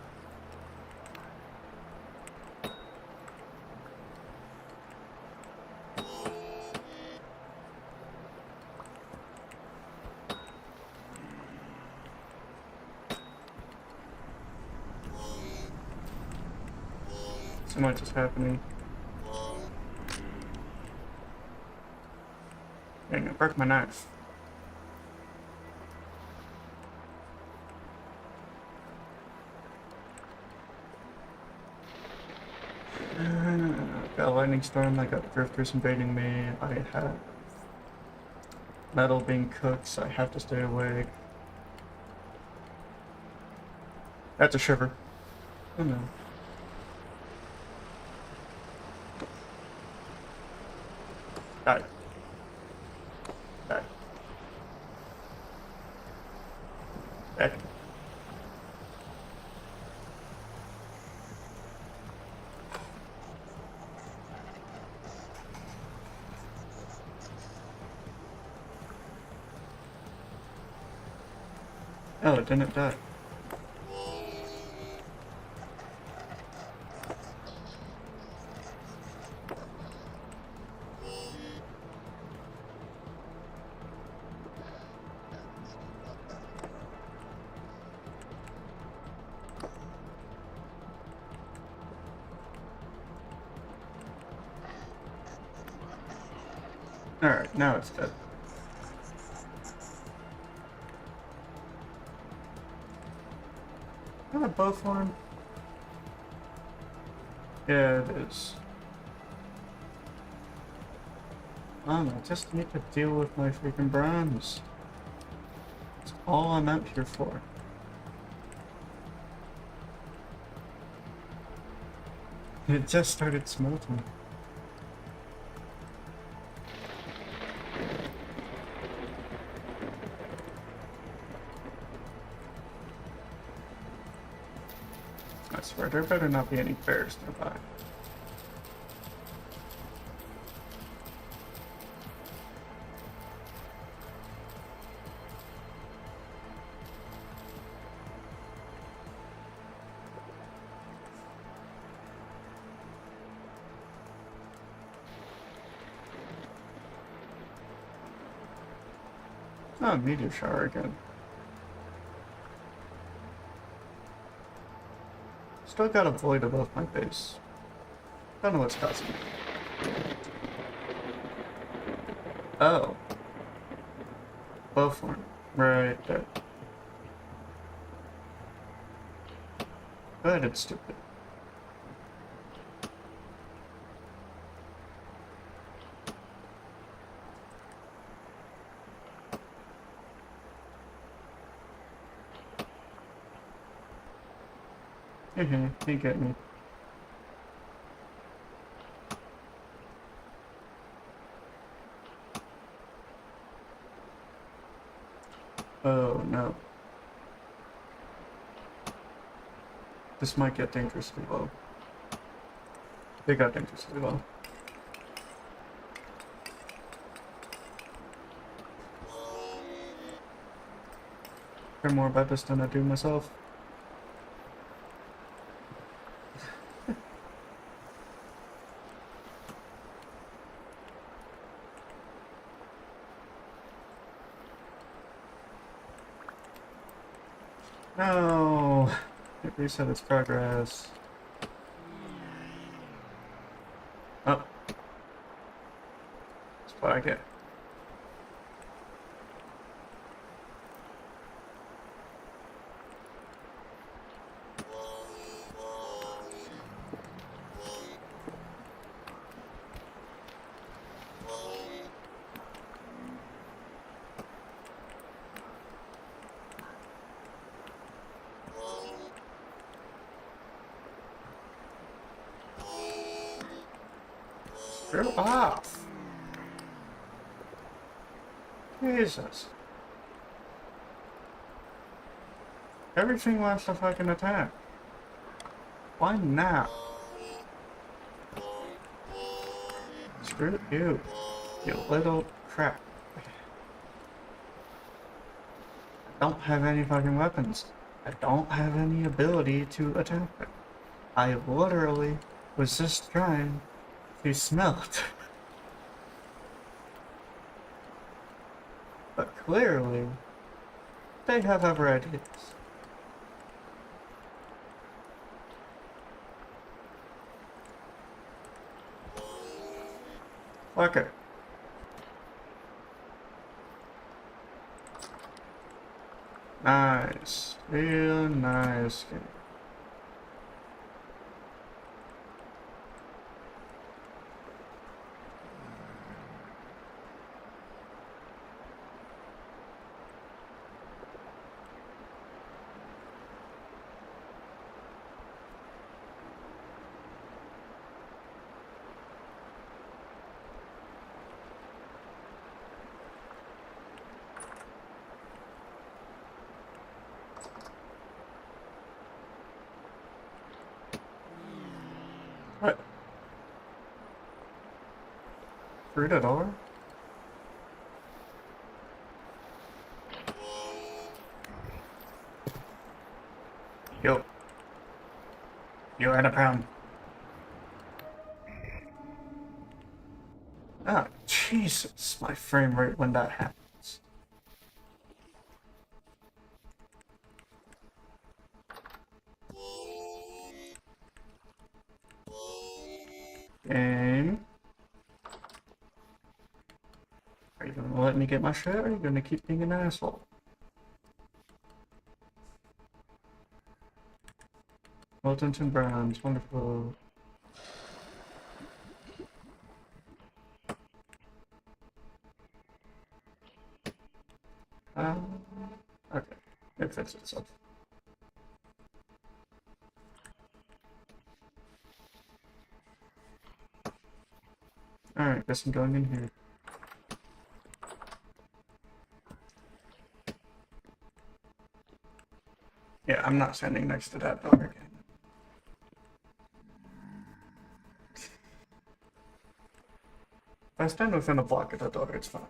So much is happening. Dang, I broke my knife. Got a lightning storm, I got drifters invading me, I have metal being cooked, so I have to stay awake. That's a shiver. Oh no. Die. Die. Die. Oh, it didn't die. Alright, now it's dead. that a bowthorn? Yeah, it is. I just need to deal with my freaking bronze. That's all I'm out here for. It just started smelting. I swear, there better not be any bears nearby. Oh, meteor shower again. Still got a void above my base. Don't know what's causing it. Oh. Bowthorn. Right there. But it's stupid. You get me. Oh no. This might get dangerously low. They got dangerously low. Care more about this than I do myself. No! It reset its progress. Oh. That's what I get. Screw off! Jesus. Everything wants to fucking attack. Why now? Screw you, you little crap. I don't have any fucking weapons. I don't have any ability to attack it. I literally was just trying to smell it. But clearly, they have other ideas. Okay. Nice. Real nice game. What? Fruit at all? Yo. You're at a pound. Ah, Jesus, my frame rate when that happens. Game. Are you gonna let me get my shit, or are you gonna keep being an asshole? Wiltonton Browns, wonderful. Okay, it fixed itself. Alright, guess I'm going in here. Yeah, I'm not standing next to that door again. If I stand within a block of the door, it's fine.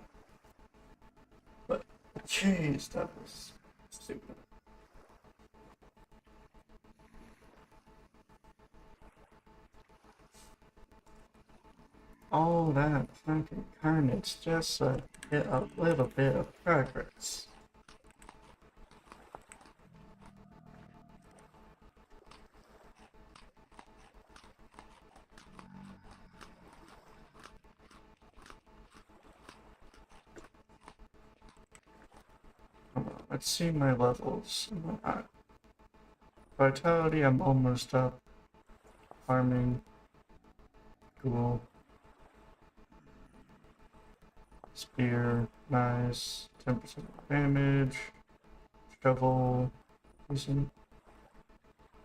But, jeez, that was stupid. All that fucking carnage just so get a little bit of progress. Let's see my levels. Vitality, I'm almost up. Farming. Cool. Spear, nice. 10% damage. Shovel, decent.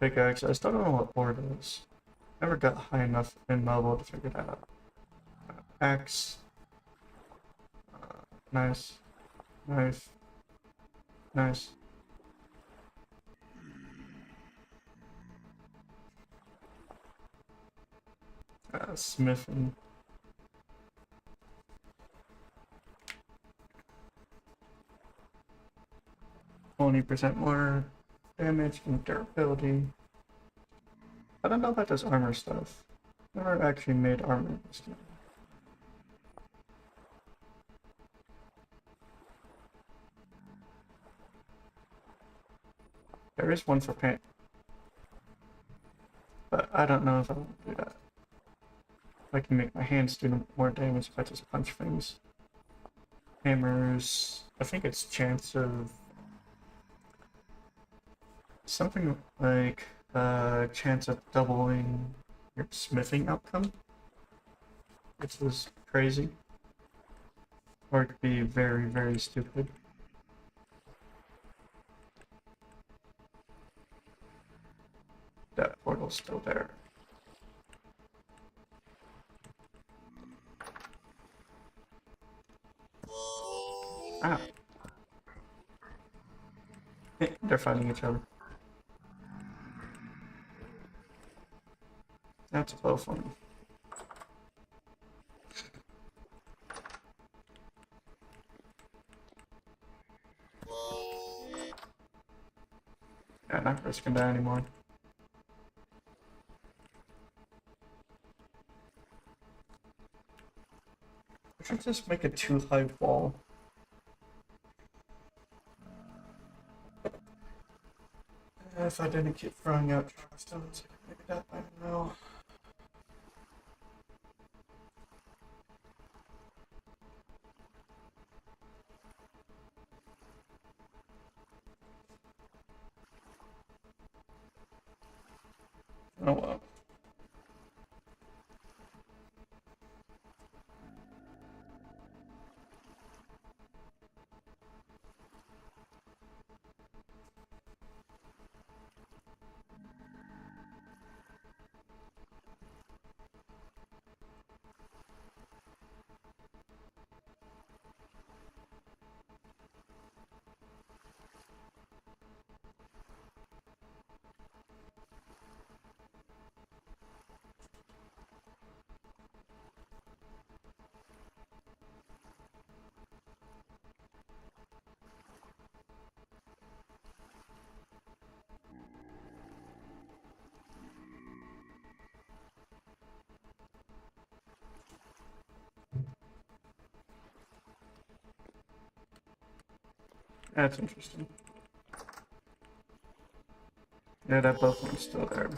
Pickaxe, I still don't know what ore it is. Never got high enough in mobile to figure that out. Axe. Nice. Knife. Nice. Smithing. %, more damage and durability. I don't know about this armor stuff. Never actually made armor in this game. There is one for paint. But I don't know if I want to do that. I can make my hands do more damage if I just punch things. Hammers, I think it's chance of something like chance of doubling your smithing outcome, which is crazy. Or it could be very, very stupid. That portal's still there. Ah. They're fighting each other. That's both of them. Yeah, not risking that anymore. I should just make a too high wall. If I didn't keep throwing out stones, I could make that by now. Oh well. That's interesting. Yeah, that both one's still there.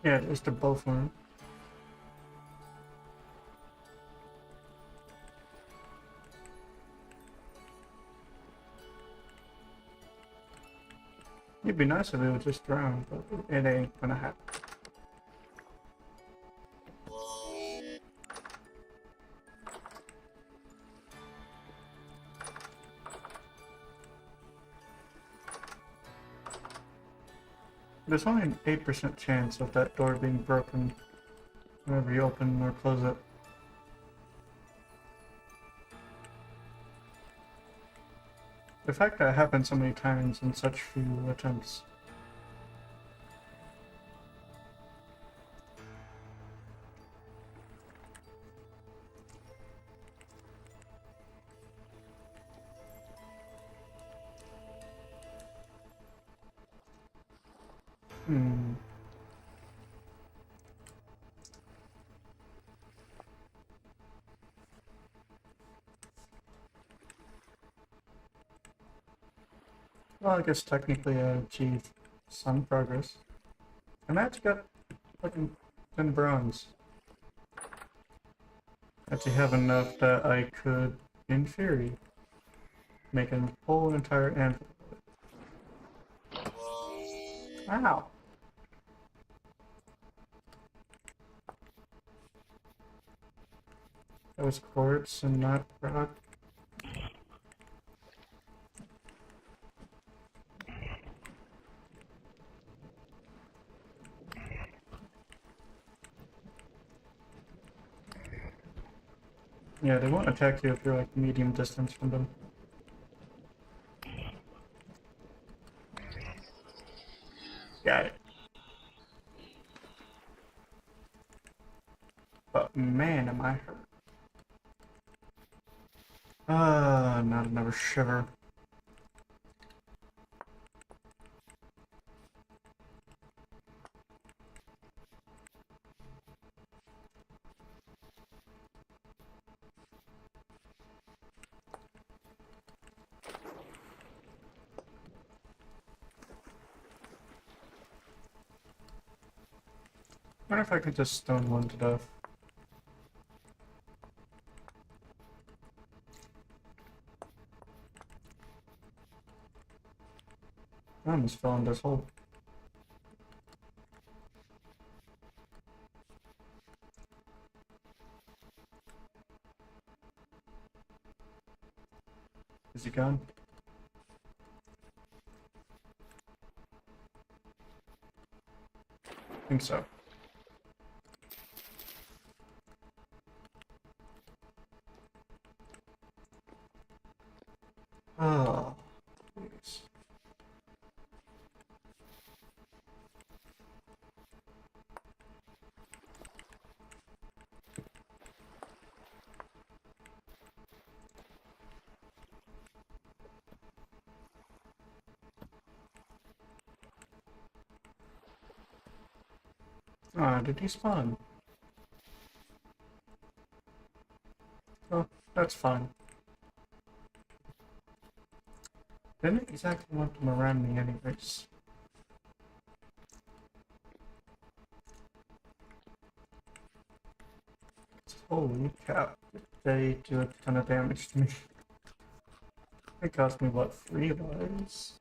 Yeah, it's the both one. It'd be nice if it would just drown, but it ain't gonna happen. There's only an 8% chance of that door being broken whenever you open or close it. The fact that it happened so many times in such few attempts. Well, I guess technically I achieved some progress. And that's got fucking 10 bronze. Actually have enough that I could, in theory, make a whole entire anvil. Ow! That was quartz and not rock. Yeah, they won't attack you if you're like medium distance from them. Got it. But man, am I hurt. Not another shiver. I wonder if I could just stone one to death. I almost fell in this hole. Is he gone? I think so. Oh, please. Ah, did he spawn? Oh, that's fine. Didn't exactly want them around me anyways. Holy cow, they do a ton of damage to me. It cost me, what, 3 lives?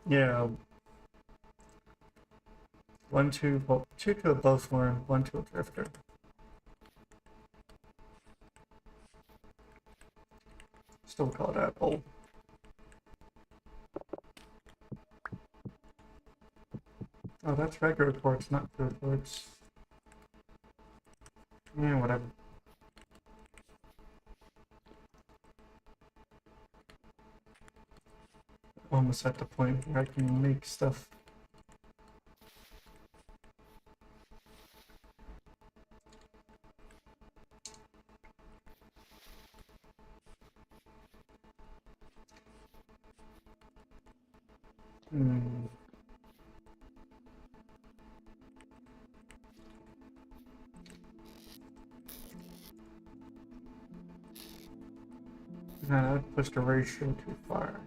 Yeah. 1, 2, well, 2 to a Bowthorn, 1 to a Drifter. Still call that bull. Oh, that's regular quartz, not pure quartz. Yeah, whatever. Almost at the point where I can make stuff. Nah, that pushed the ratio too far.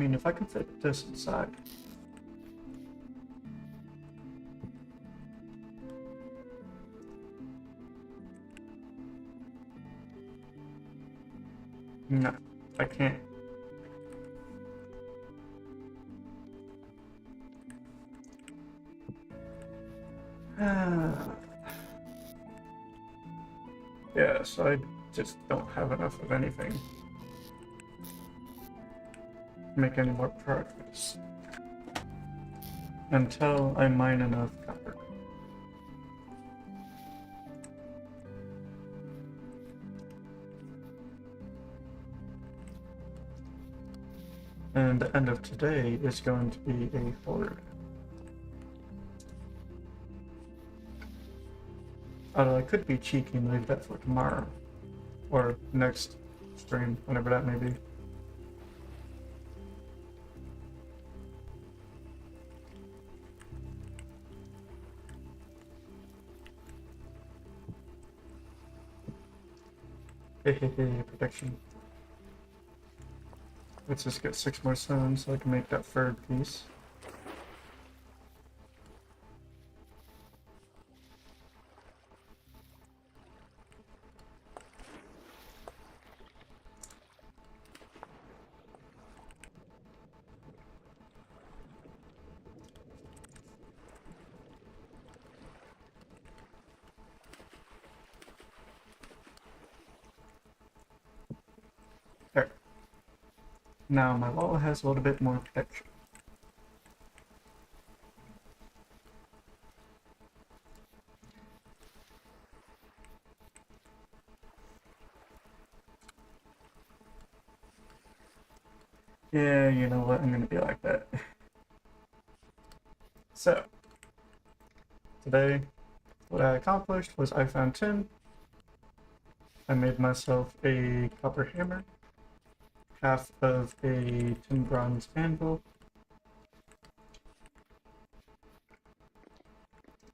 mean, if I can fit this inside. No, I can't. Yeah, so I just don't have enough of anything to make any more progress until I mine enough copper. And the end of today is going to be a horde. Although I could be cheeky and leave that for tomorrow. Or next stream, whenever that may be. Hey, protection. Let's just get 6 more stones so I can make that third piece. There. Now my wall has a little bit more protection. Yeah, you know what? I'm gonna be like that. So, today, what I accomplished was I found tin. I made myself a copper hammer, half of a tin bronze anvil.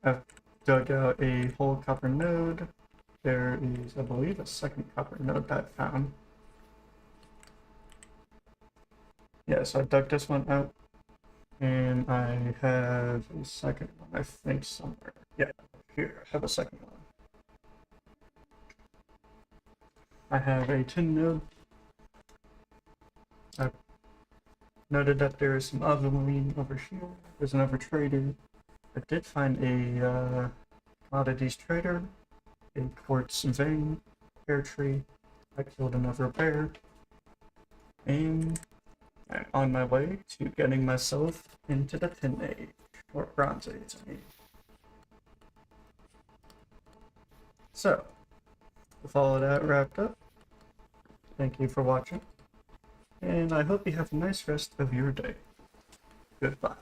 I've dug out a whole copper node. There is, I believe, a second copper node that I found. Yeah, so I dug this one out, and I have a second one, I think, somewhere. Yeah, here, I have a second one. I have a tin node. I've noted that there is some oven over here. There's another trader. I did find a commodities trader, a quartz vein, pear tree. I killed another bear. And I'm on my way to getting myself into the tin age, or bronze age, I mean. So, with all of that wrapped up, thank you for watching, and I hope you have a nice rest of your day. Goodbye.